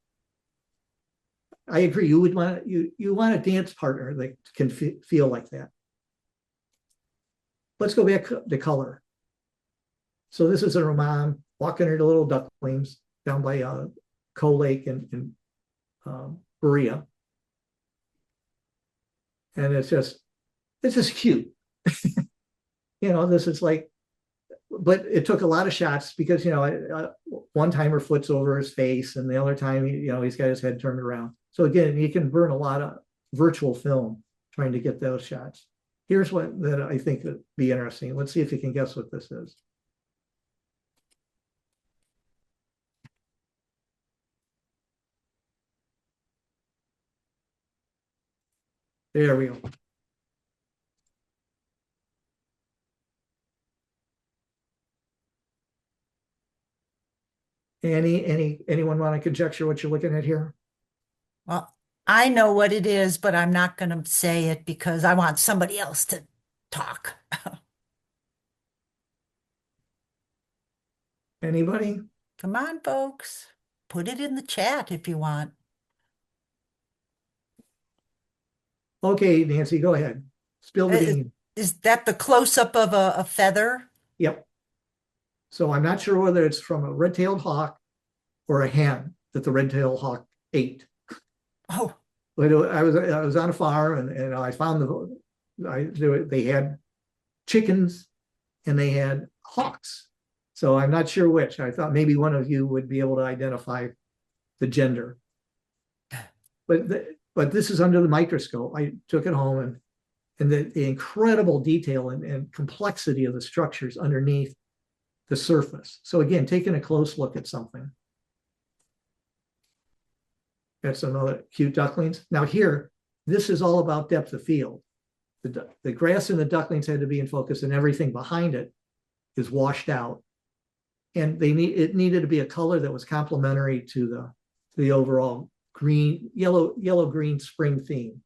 I agree. You would want you want a dance partner that can feel like that. Let's go back to color. So this is a mom walking her little ducklings down by Coal Lake in Berea, and it's just cute. This is like, but it took a lot of shots because one time her foot's over his face, and the other time he's got his head turned around. So again, you can burn a lot of virtual film trying to get those shots. Here's what that I think would be interesting. Let's see if you can guess what this is. There we go. Anyone want to conjecture what you're looking at here? Well, I know what it is, but I'm not going to say it because I want somebody else to talk. Anybody? Come on, folks. Put it in the chat if you want. Okay, Nancy, go ahead. Spill the beans. Is that the close-up of a feather? Yep. So I'm not sure whether it's from a red-tailed hawk or a hen that the red-tailed hawk ate. Oh, But I was on a farm, and I found they had chickens and they had hawks. So I'm not sure which. I thought maybe one of you would be able to identify the gender. But this is under the microscope. I took it home, and the incredible detail and complexity of the structures underneath the surface. So again, taking a close look at something. That's another cute ducklings. Now here, this is all about depth of field. The grass and the ducklings had to be in focus, and everything behind it is washed out. And it needed to be a color that was complementary to the overall yellow green spring theme.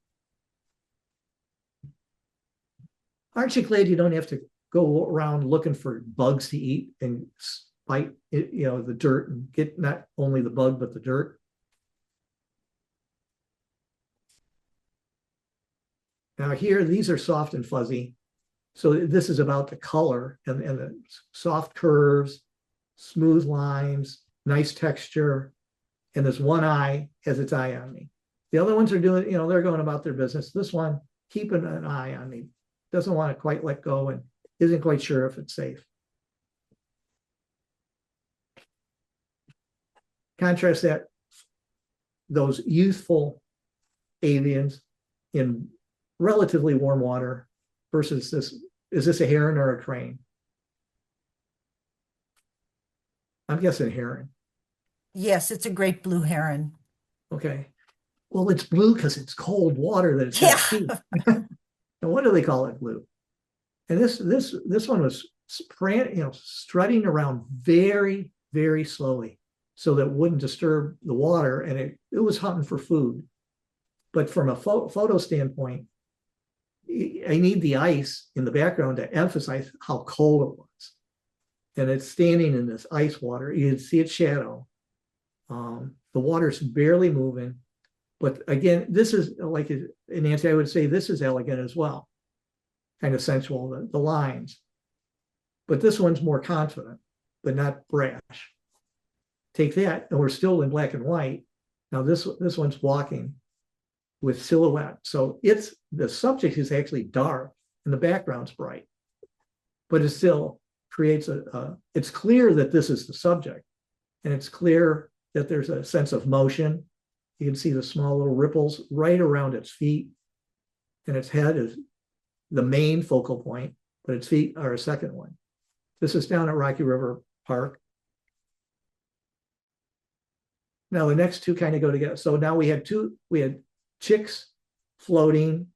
Aren't you glad you don't have to go around looking for bugs to eat and bite the dirt and get not only the bug but the dirt? Now here, these are soft and fuzzy. So this is about the color and the soft curves, smooth lines, nice texture. And this one eye has its eye on me. The other ones are doing, they're going about their business. This one, keeping an eye on me, doesn't want to quite let go and isn't quite sure if it's safe. Contrast those youthful avians in relatively warm water versus this. Is this a heron or a crane? I'm guessing heron. yes, it's a great blue heron. Okay. Well, it's blue because it's cold water that it's Yeah. and what do they call it blue? And this one was strutting around very, very slowly. so that it wouldn't disturb the water, and it was hunting for food. But from a photo standpoint, I need the ice in the background to emphasize how cold it was. And it's standing in this ice water. You can see its shadow. The water's barely moving. But again, this is like, and Nancy, I would say this is elegant as well. Kind of sensual, the lines. But this one's more confident, but not brash. Take that, and we're still in black and white. Now this one's walking with silhouette. So the subject is actually dark and the background's bright, but it still creates it's clear that this is the subject, and it's clear that there's a sense of motion. You can see the small little ripples right around its feet, and its head is the main focal point, but its feet are a second one. This is down at Rocky River Park. Now the next two kind of go together. So now we had chicks floating,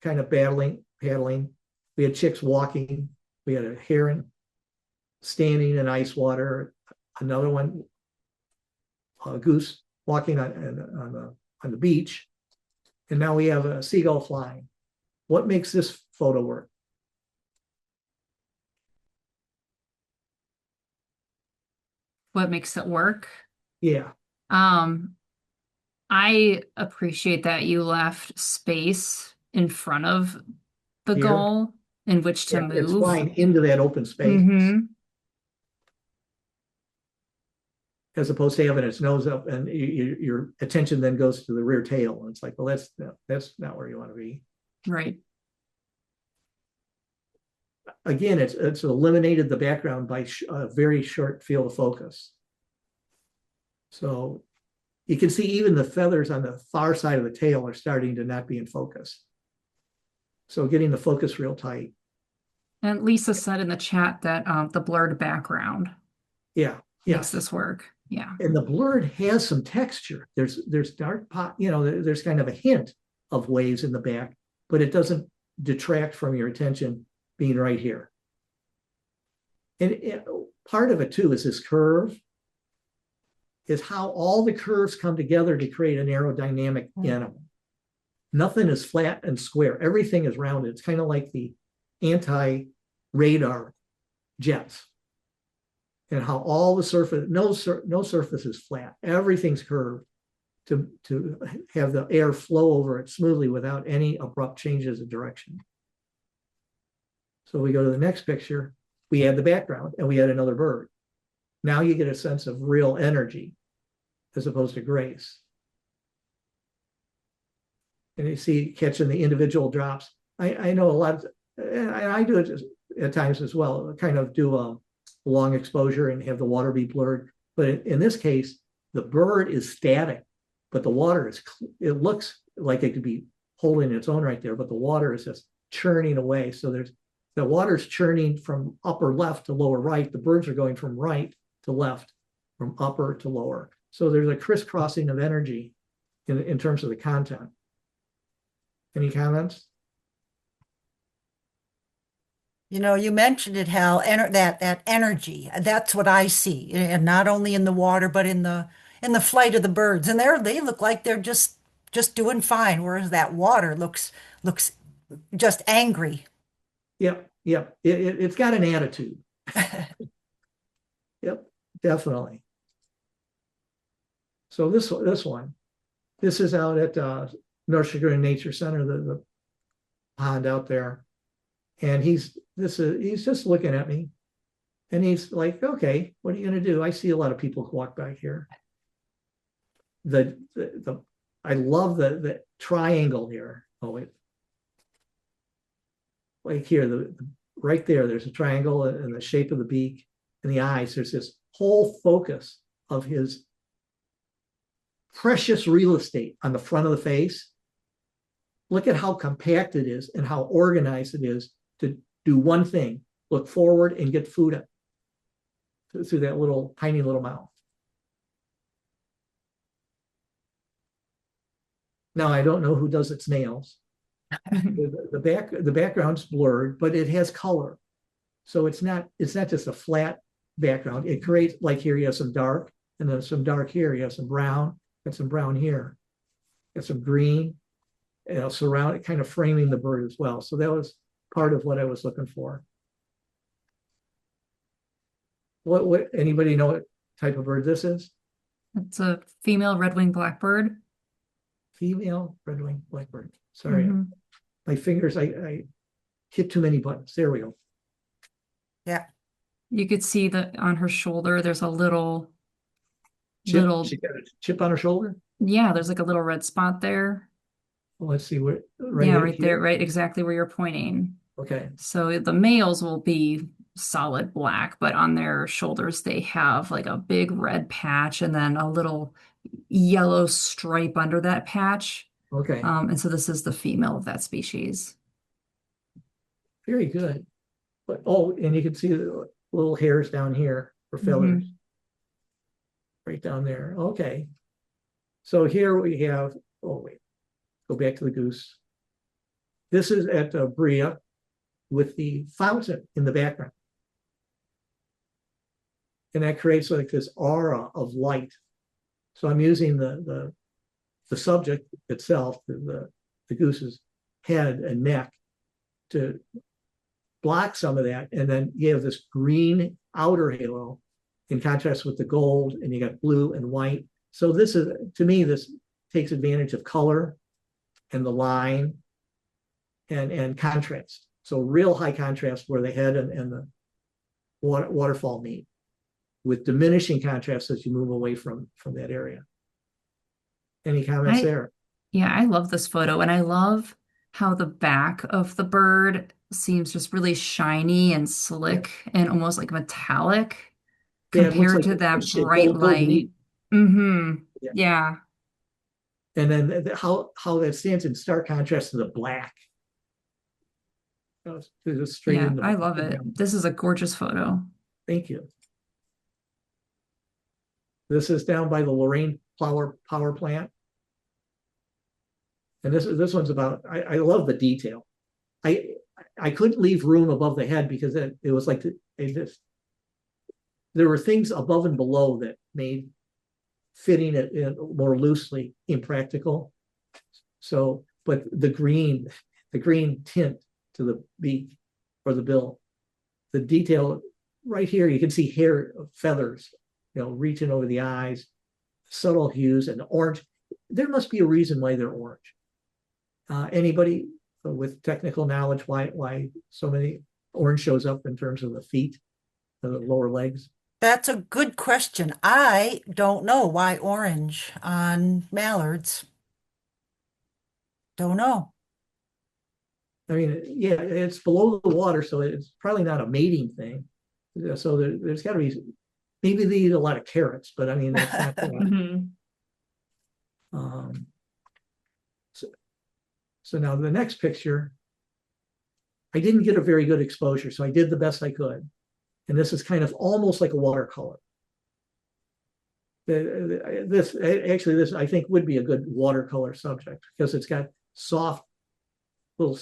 kind of paddling. We had chicks walking. We had a heron standing in ice water. Another one, a goose walking on the beach. And now we have a seagull flying. What makes this photo work? What makes it work? Yeah. I appreciate that you left space in front of the Here. goal in which to move. It's flying into that open space. As opposed to having its nose up, and your attention then goes to the rear tail. And it's like, well, that's not where you want to be. Right. Again, it's eliminated the background by a very short field of focus. So you can see even the feathers on the far side of the tail are starting to not be in focus. So getting the focus real tight. And Lisa said in the chat that the blurred background makes this work. Yeah. And the blurred has some texture. There's dark pot, there's kind of a hint of waves in the back, but it doesn't detract from your attention being right here. And part of it too is this curve, is how all the curves come together to create an aerodynamic animal. Nothing is flat and square. Everything is rounded. It's kind of like the anti-radar jets, and how all the surface, no surface is flat. Everything's curved to have the air flow over it smoothly without any abrupt changes of direction. So we go to the next picture. We add the background, and we add another bird. Now you get a sense of real energy as opposed to grace. And you see catching the individual drops. I know a lot, and I do it at times as well, kind of do a long exposure and have the water be blurred. But in this case, the bird is static, but the water it looks like it could be holding its own right there, but the water is just churning away. So the water's churning from upper left to lower right. The birds are going from right to left, from upper to lower. So there's a crisscrossing of energy in terms of the content. Any comments? You mentioned it, Hal, that energy. That's what I see, and not only in the water, but in the flight of the birds. And they look like they're just doing fine, whereas that water looks just angry. Yep. It's got an attitude. Yep, definitely. So this is out at North Chagrin Nature Center, the pond out there, and he's just looking at me, and he's like, "Okay, what are you going to do?" I see a lot of people walk back here. I love the triangle here. Oh wait, like here, right there. There's a triangle in the shape of the beak and the eyes. There's this whole focus of his precious real estate on the front of the face. Look at how compact it is and how organized it is to do one thing: look forward and get food up through that tiny little mouth. Now, I don't know who does its nails. The background's blurred, but it has color. So it's not just a flat background. It creates, like here you have some dark and then some dark here. You have some brown, got some brown here, got some green, surround kind of framing the bird as well. So that was part of what I was looking for. What anybody know what type of bird this is? It's a female red-winged blackbird. Female red-winged blackbird. Sorry, Mm-hmm. my fingers, I hit too many buttons. There we go. Yeah. You could see that on her shoulder, there's a little, Chip, she got a chip on her shoulder. yeah, there's like a little red spot there. Well, let's see where. Yeah, right there, right exactly where you're pointing. Okay. So the males will be solid black, but on their shoulders, they have like a big red patch and then a little yellow stripe under that patch. Okay. And so this is the female of that species. Very good. But and you can see the little hairs down here for feathers. Right down there. Okay. So here we have, wait, go back to the goose. This is at Bria with the fountain in the background. And that creates like this aura of light. So I'm using the subject itself, the goose's head and neck, to block some of that. And then you have this green outer halo in contrast with the gold, and you got blue and white. So this is, to me, this takes advantage of color and the line and contrast. So real high contrast where the head and the waterfall meet, with diminishing contrast as you move away from that area. Any comments there? Yeah, I love this photo, and I love how the back of the bird seems just really shiny and slick and almost like metallic compared to that bright light. Mm-hmm. Yeah. And then how that stands in stark contrast to the black. Straight Yeah, into I love it. This is a gorgeous photo. Thank you. This is down by the Lorraine power plant. And this one's about, I love the detail. I couldn't leave room above the head because it was like there were things above and below that made fitting it in more loosely impractical. So, but the green tint to the beak or the bill, the detail right here, you can see hair, feathers, reaching over the eyes, subtle hues, and orange. There must be a reason why they're orange. Anybody with technical knowledge why so many orange shows up in terms of the feet, the lower legs? That's a good question. I don't know why orange on mallards. Don't know. I mean, yeah, it's below the water, so it's probably not a mating thing. So there's got to be, maybe they eat a lot of carrots, but I mean, that's not. So now the next picture, I didn't get a very good exposure, so I did the best I could. And this is kind of almost like a watercolor. This I think would be a good watercolor subject because it's got soft little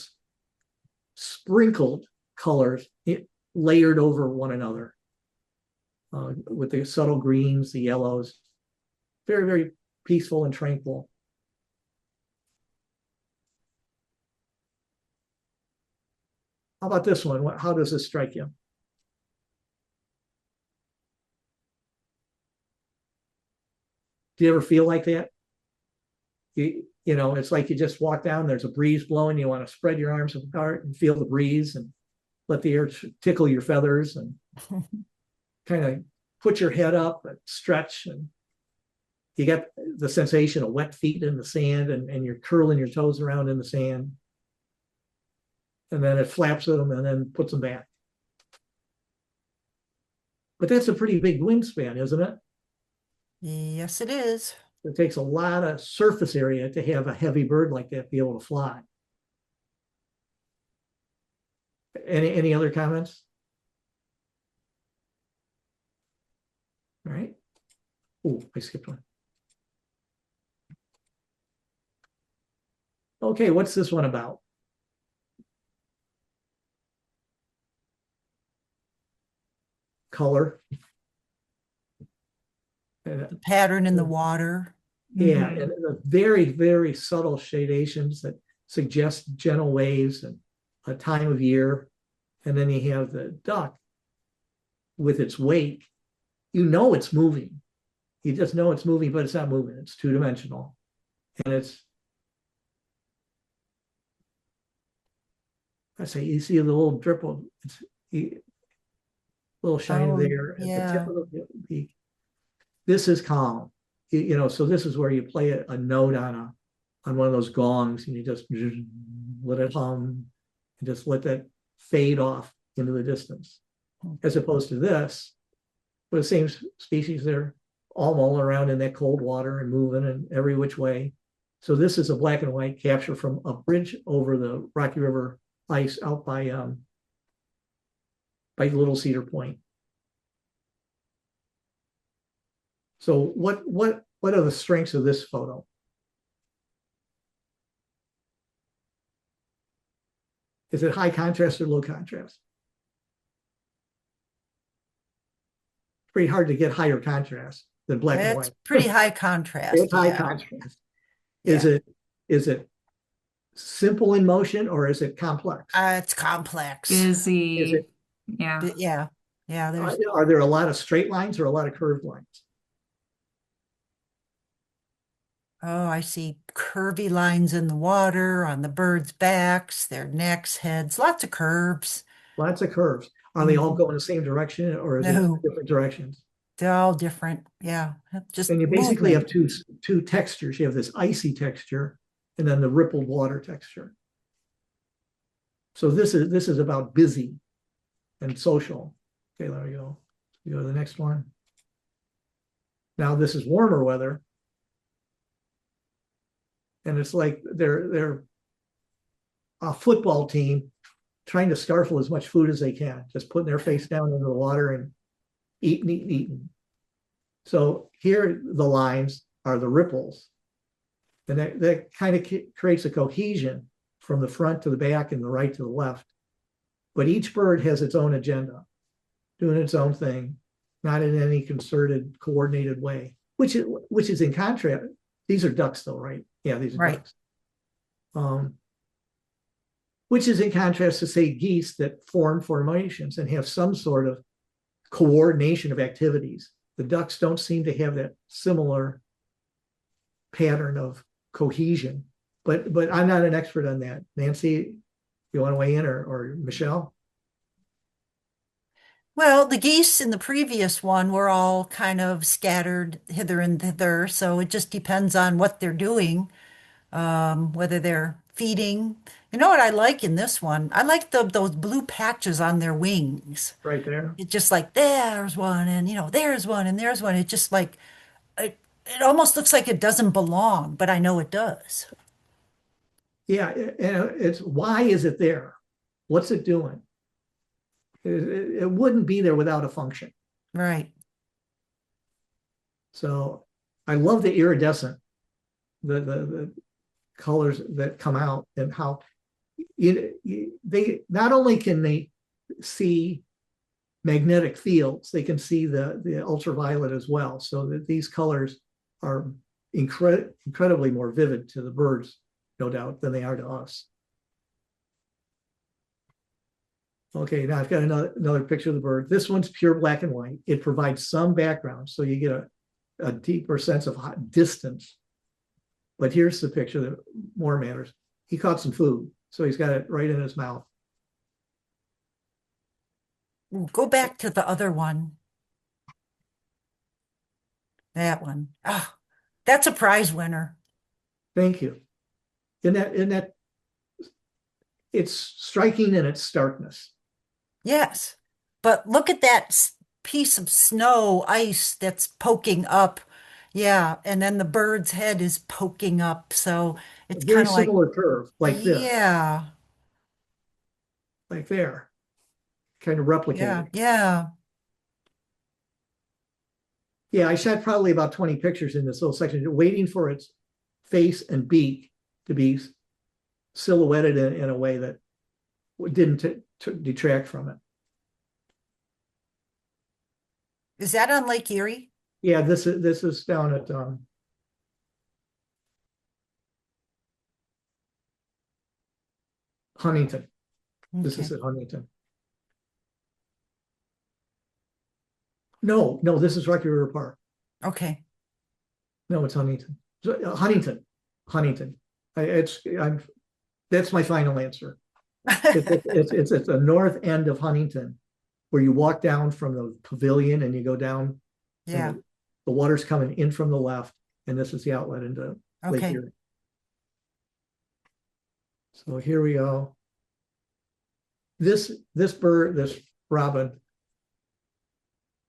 sprinkled colors layered over one another with the subtle greens, the yellows. Very, very peaceful and tranquil. How about this one? How does this strike you? Do you ever feel like that? It's like you just walk down, there's a breeze blowing, you want to spread your arms apart and feel the breeze and let the air tickle your feathers and kind of put your head up and stretch, and you get the sensation of wet feet in the sand, and you're curling your toes around in the sand. And then it flaps at them and then puts them back. But that's a pretty big wingspan, isn't it? Yes, it is. It takes a lot of surface area to have a heavy bird like that be able to fly. Any other comments? All right. Oh, I skipped one. Okay, what's this one about? Color. The pattern in the water. Yeah, Mhm. and the very, very subtle shadations that suggest gentle waves and a time of year. And then you have the duck with its wake. You know it's moving. You just know it's moving, but it's not moving. It's two-dimensional. And I say, you see the little dripple, it's little shine Oh, there at the tip yeah. of the beak. This is calm. So this is where you play a note on one of those gongs and you just let it hum and just let that fade off into the distance. As opposed to this, with the same species, they're all around in that cold water and moving in every which way. So this is a black and white capture from a bridge over the Rocky River ice out by Little Cedar Point. So what are the strengths of this photo? Is it high contrast or low contrast? It's pretty hard to get higher contrast than black and It's white. pretty high contrast. It's high Yeah. contrast. Yeah. Is it simple in motion or is it complex? It's complex. Is Busy. it? Yeah. Yeah. Yeah. There's Are there a lot of straight lines or a lot of curved lines? Oh, I see curvy lines in the water, on the birds' backs, their necks, heads, lots of curves. Lots of curves. Are they all Mhm. going the same direction or is it No, different directions? they're all different. Yeah, just And you basically have movement. two textures. You have this icy texture and then the rippled water texture. So this is about busy and social. Okay, there we go. You go to the next one. Now this is warmer weather. And it's like they're a football team trying to scarfle as much food as they can, just putting their face down into the water and eating. So here the lines are the ripples. And that kind of creates a cohesion from the front to the back and the right to the left. But each bird has its own agenda, doing its own thing, not in any concerted, coordinated way, which is in contrast. These are ducks though, right? Yeah, these are Right. ducks. Which is in contrast to, say, geese that form formations and have some sort of coordination of activities. The ducks don't seem to have that similar pattern of cohesion. But I'm not an expert on that. Nancy, you want to weigh in, or Michelle? Well, the geese in the previous one were all kind of scattered hither and thither, so it just depends on what they're doing, whether they're feeding. You know what I like in this one? I like those blue patches on their wings. Right there. It's just like there's one, and there's one, and there's one. It's just like it almost looks like it doesn't belong, but I know it does. Yeah, and it's why is it there? What's it doing? It wouldn't be there without a function. Right. So I love the iridescent, the colors that come out and how they not only can they see magnetic fields, they can see the ultraviolet as well. So that these colors are incredibly more vivid to the birds, no doubt, than they are to us. Okay, now I've got another picture of the bird. This one's pure black and white. It provides some background, so you get a deeper sense of distance. But here's the picture that more matters. He caught some food, so he's got it right in his mouth. Go back to the other one. That one. Oh, that's a prize winner. Thank you. In that, it's striking in its starkness. Yes. But look at that piece of snow, ice that's poking up. Yeah. And then the bird's head is poking up. So A it's very kind of like, similar curve, like this, yeah, like there, kind of yeah, replicated. yeah. Yeah, I shot probably about 20 pictures in this little section, waiting for its face and beak to be silhouetted in a way that didn't detract from it. Is that on Lake Erie? Yeah, this is down at Huntington. This Okay. is at Huntington. No, this is Rocky River Park. Okay. No, it's Huntington. Huntington. That's my final answer. It's at the north end of Huntington, where you walk down from the pavilion and you go down, and Yeah. the water's coming in from the left, and this is the outlet into Lake Okay. Erie. So here we go. This bird, this robin,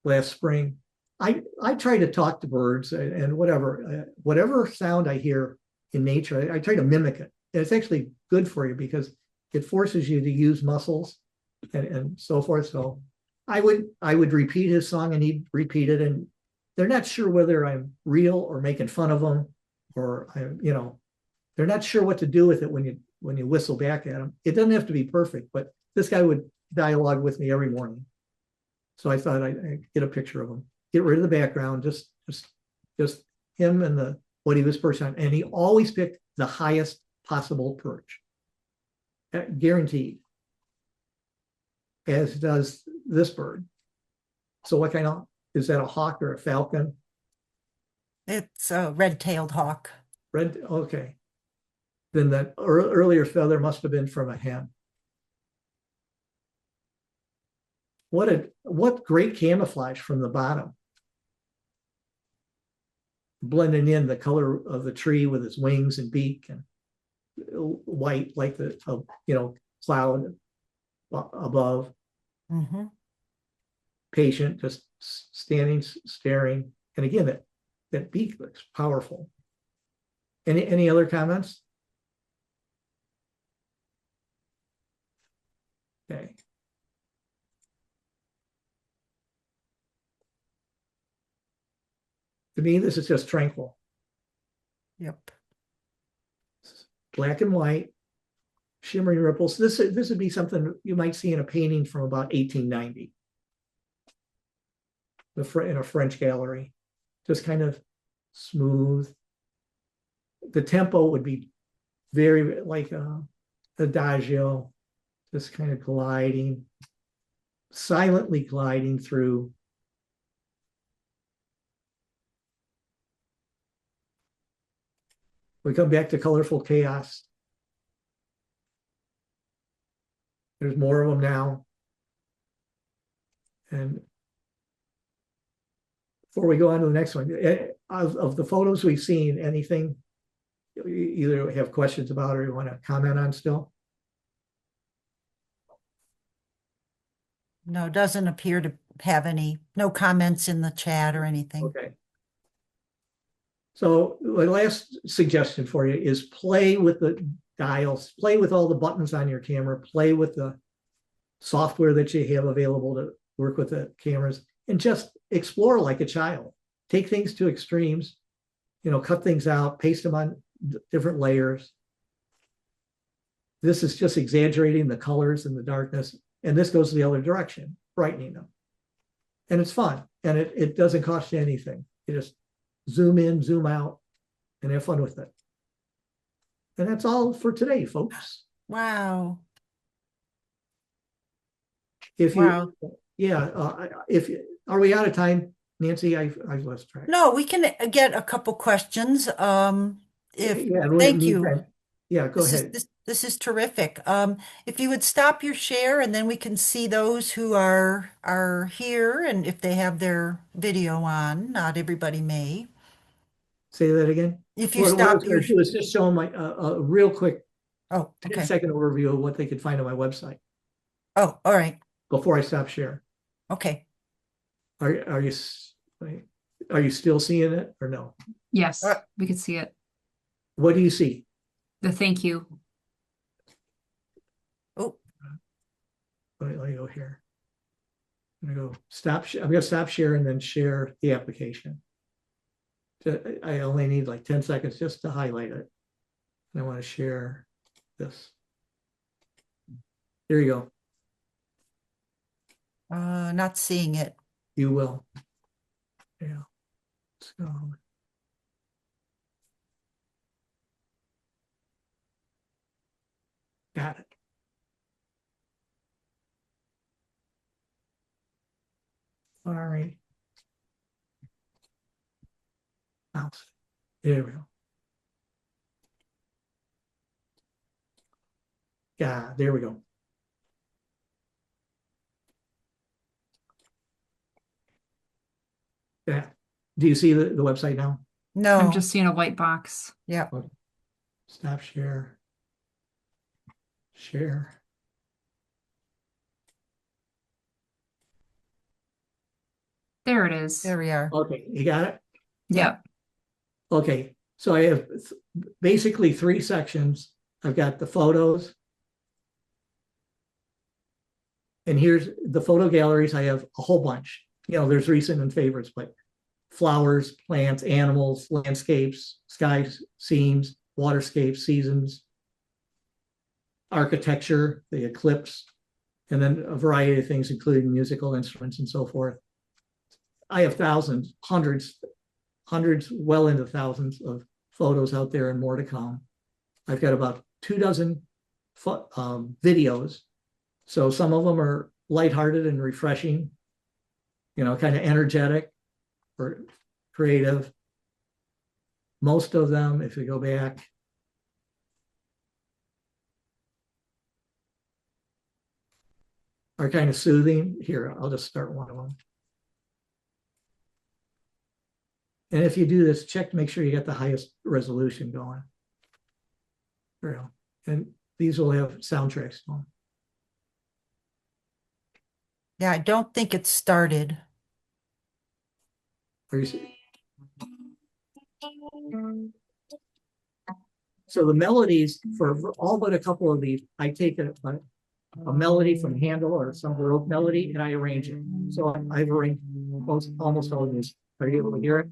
last spring, I try to talk to birds and whatever sound I hear in nature, I try to mimic it. And it's actually good for you because it forces you to use muscles and so forth. So I would repeat his song and he'd repeat it, and they're not sure whether I'm real or making fun of them, or they're not sure what to do with it when you whistle back at them. It doesn't have to be perfect, but this guy would dialogue with me every morning. So I thought I'd get a picture of him, get rid of the background, just him and what he was perched on. And he always picked the highest possible perch, guaranteed, as does this bird. So what kind of, is that a hawk or a falcon? It's a red-tailed hawk. Red, okay. Then that earlier feather must have been from a hen. What great camouflage from the bottom. Blending in the color of the tree with its wings and beak, and white like the cloud above. Mm-hmm. Patient, just standing, staring. And again, that beak looks powerful. Any other comments? Okay. To me, this is just tranquil. Yep. Black and white, shimmering ripples. This would be something you might see in a painting from about 1890. In a French gallery. Just kind of smooth. The tempo would be very like adagio, just kind of gliding, silently gliding through. We come back to colorful chaos. There's more of them now. And before we go on to the next one, of the photos we've seen, anything you either have questions about or you want to comment on still? No, doesn't appear to have no comments in the chat or anything. Okay. So the last suggestion for you is play with the dials, play with all the buttons on your camera, play with the software that you have available to work with the cameras, and just explore like a child. Take things to extremes, cut things out, paste them on different layers. This is just exaggerating the colors and the darkness. And this goes the other direction, brightening them. And it's fun. And it doesn't cost you anything. You just zoom in, zoom out, and have fun with it. And that's all for today, folks. Wow. Wow. Are we out of time, Nancy? I've lost track. No, we can get a couple questions. Thank you. Yeah, go ahead. This is terrific. If you would stop your share, and then we can see those who are here, and if they have their video on. Not everybody may. Say that again. If you what I stop was going to do is just show them a real quick 10-second overview of what they could find on my website. Oh, all right. Before I stop share. Okay. Are you still seeing it or no? Yes, we could see it. What do you see? The thank you. Oh, let me go here. I'm gonna go stop. I'm gonna stop share and then share the application. I only need like 10 seconds just to highlight it. And I want to share this. Here you go. not seeing it. You will. Yeah. So, got it. All right. Mouse. There we go. Yeah, there we go. Yeah. Do you see the website now? No. I'm just seeing a white box. Yeah. Stop share. Share. There it is. There we are. Okay, you got it? Yep. Okay, so I have basically 3 sections. I've got the photos. And here's the photo galleries. I have a whole bunch. You know, there's recent and favorites, but flowers, plants, animals, landscapes, skies, scenes, waterscapes, seasons, architecture, the eclipse, and then a variety of things, including musical instruments and so forth. I have thousands, hundreds, well into thousands of photos out there and more to come. I've got about 24 videos. So some of them are lighthearted and refreshing, you know, kind of energetic or creative. Most of them, if you go back, are kind of soothing. Here, I'll just start one of them. And if you do this, check to make sure you get the highest resolution going. There you go. And these will have soundtracks going. Yeah, I don't think it started. So the melodies for all but a couple of these, I take a melody from Handel or some Baroque melody and I arrange it. So I've arranged almost all of these. Are you able to hear it?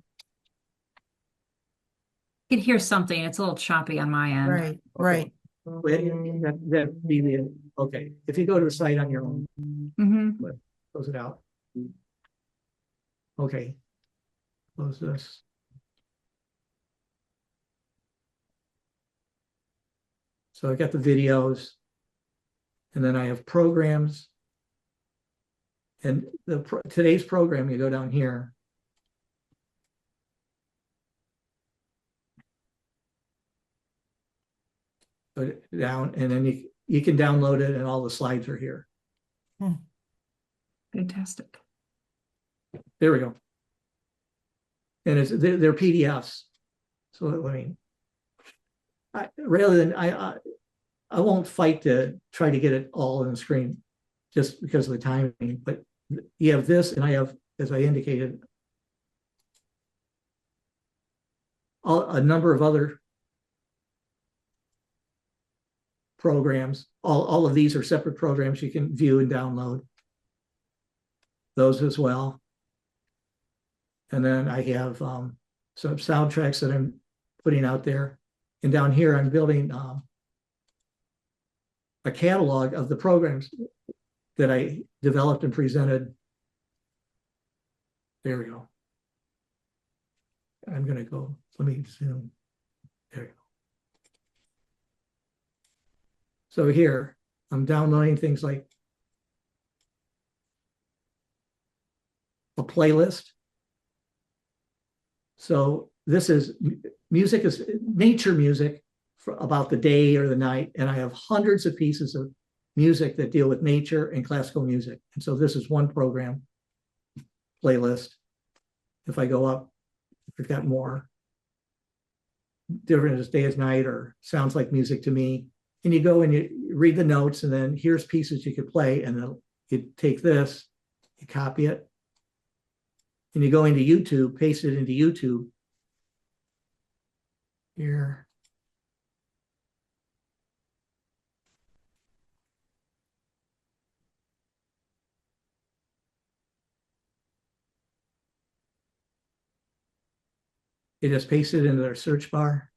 You can hear something. It's a little choppy on my end. Right, right. That'd be the, okay. If you go to the site on your own, close it out. Okay. Close this. So I got the videos, and then I have programs. And today's program, you go down here. Go down, and then you can download it, and all the slides are here. Fantastic. There we go. And they're PDFs. So I mean, I won't fight to try to get it all on the screen just because of the timing, but you have this, and I have, as I indicated, a number of other programs. All of these are separate programs you can view and download. Those as well. And then I have some soundtracks that I'm putting out there. And down here, I'm building a catalog of the programs that I developed and presented. There we go. I'm going to go, let me zoom. There you go. So here, I'm downloading things like a playlist. So this is music, is nature music about the day or the night. And I have hundreds of pieces of music that deal with nature and classical music. And so this is one program playlist. If I go up, we've got more. Different as day as night or sounds like music to me. And you go and you read the notes, and then here's pieces you could play. And then you take this, you copy it, and you go into YouTube, paste it into YouTube. Here. You just paste it into their search bar.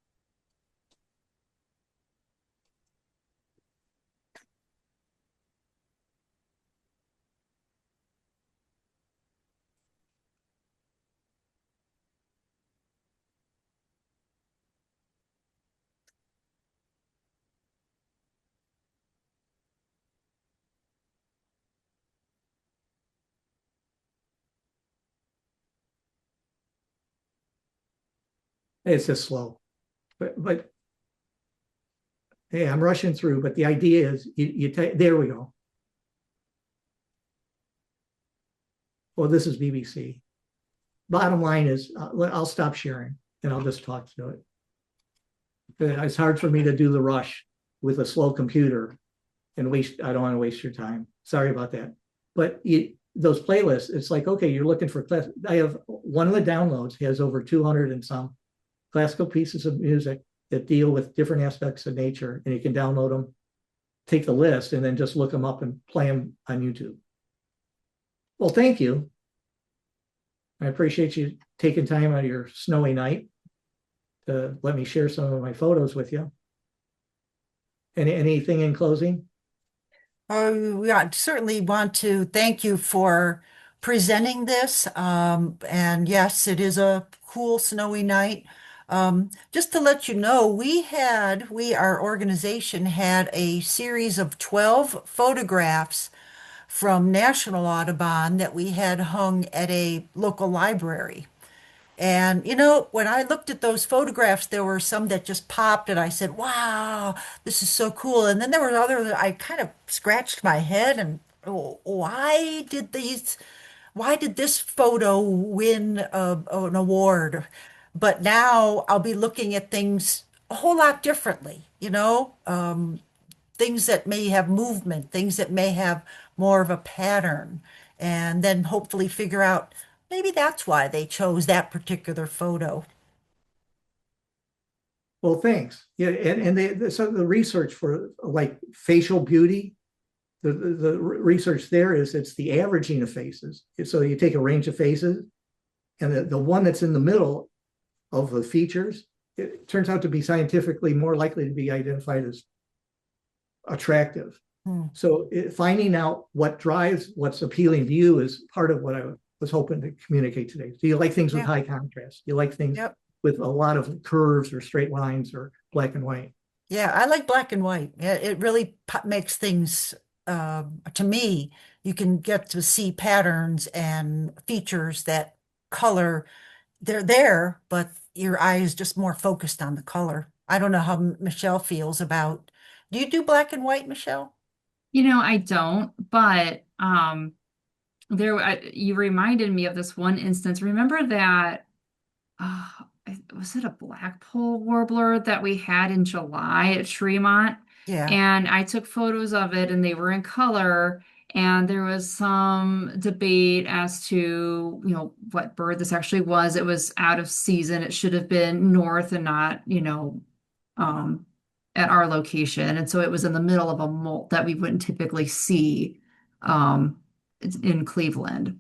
It's just slow. But hey, I'm rushing through, but the idea is there we go. Well, this is BBC. Bottom line is I'll stop sharing and I'll just talk to it. It's hard for me to do the rush with a slow computer and I don't want to waste your time. Sorry about that. But those playlists, it's like, okay, you're looking for class. I have one of the downloads has over 200 and some classical pieces of music that deal with different aspects of nature, and you can download them, take the list, and then just look them up and play them on YouTube. Well, thank you. I appreciate you taking time out of your snowy night to let me share some of my photos with you. Anything in closing? We certainly want to thank you for presenting this. And yes, it is a cool, snowy night. Just to let you know, our organization had a series of 12 photographs from National Audubon that we had hung at a local library. And, when I looked at those photographs, there were some that just popped, and I said, wow, this is so cool. And then there were others that I kind of scratched my head and, oh, why did this photo win an award? But now I'll be looking at things a whole lot differently, things that may have movement, things that may have more of a pattern, and then hopefully figure out maybe that's why they chose that particular photo. Well, thanks. Yeah, and so the research for like facial beauty, the research there is it's the averaging of faces. So you take a range of faces, and the one that's in the middle of the features, it turns out to be scientifically more likely to be identified as attractive. So finding out what drives what's appealing to you is part of what I was hoping to communicate today. Do you like things with high contrast? You like things with a lot of curves or straight lines or black and white? Yeah, I like black and white. It really makes things, to me, you can get to see patterns and features that color, they're there, but your eye is just more focused on the color. I don't know how Michelle feels about, do you do black and white, Michelle? I don't, but you reminded me of this one instance. Remember that uh, was it a Blackpoll warbler that we had in July at Tremont? Yeah. And I took photos of it and they were in color. And there was some debate as to, what bird this actually was. It was out of season. It should have been north and not, um, at our location. And so it was in the middle of a molt that we wouldn't typically see in Cleveland.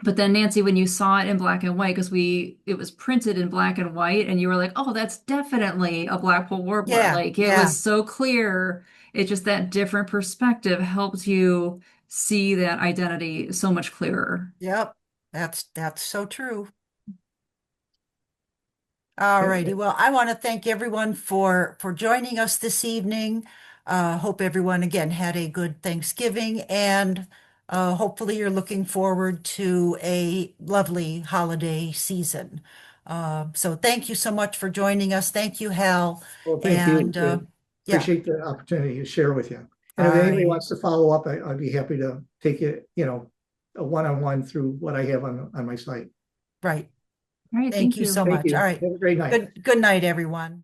But then Nancy, when you saw it in black and white, because it was printed in black and white, and you were like, "Oh, that's definitely a Blackpoll warbler." Yeah. Like it Yeah. was so clear. It just that different perspective helps you see that identity so much clearer. Yep. That's so true. All righty. Well, I want to thank everyone for joining us this evening. Hope everyone again had a good Thanksgiving, and hopefully you're looking forward to a lovely holiday season. So thank you so much for joining us. Thank you, Hal. Well, thank you. And yeah, Appreciate the opportunity to share with you. And all if anybody right. wants to follow up, I'd be happy to take it, a one-on-one through what I have on my site. Right. All right, Thank thank you you. so Thank much. All you. right. Have a great night. Good night, everyone.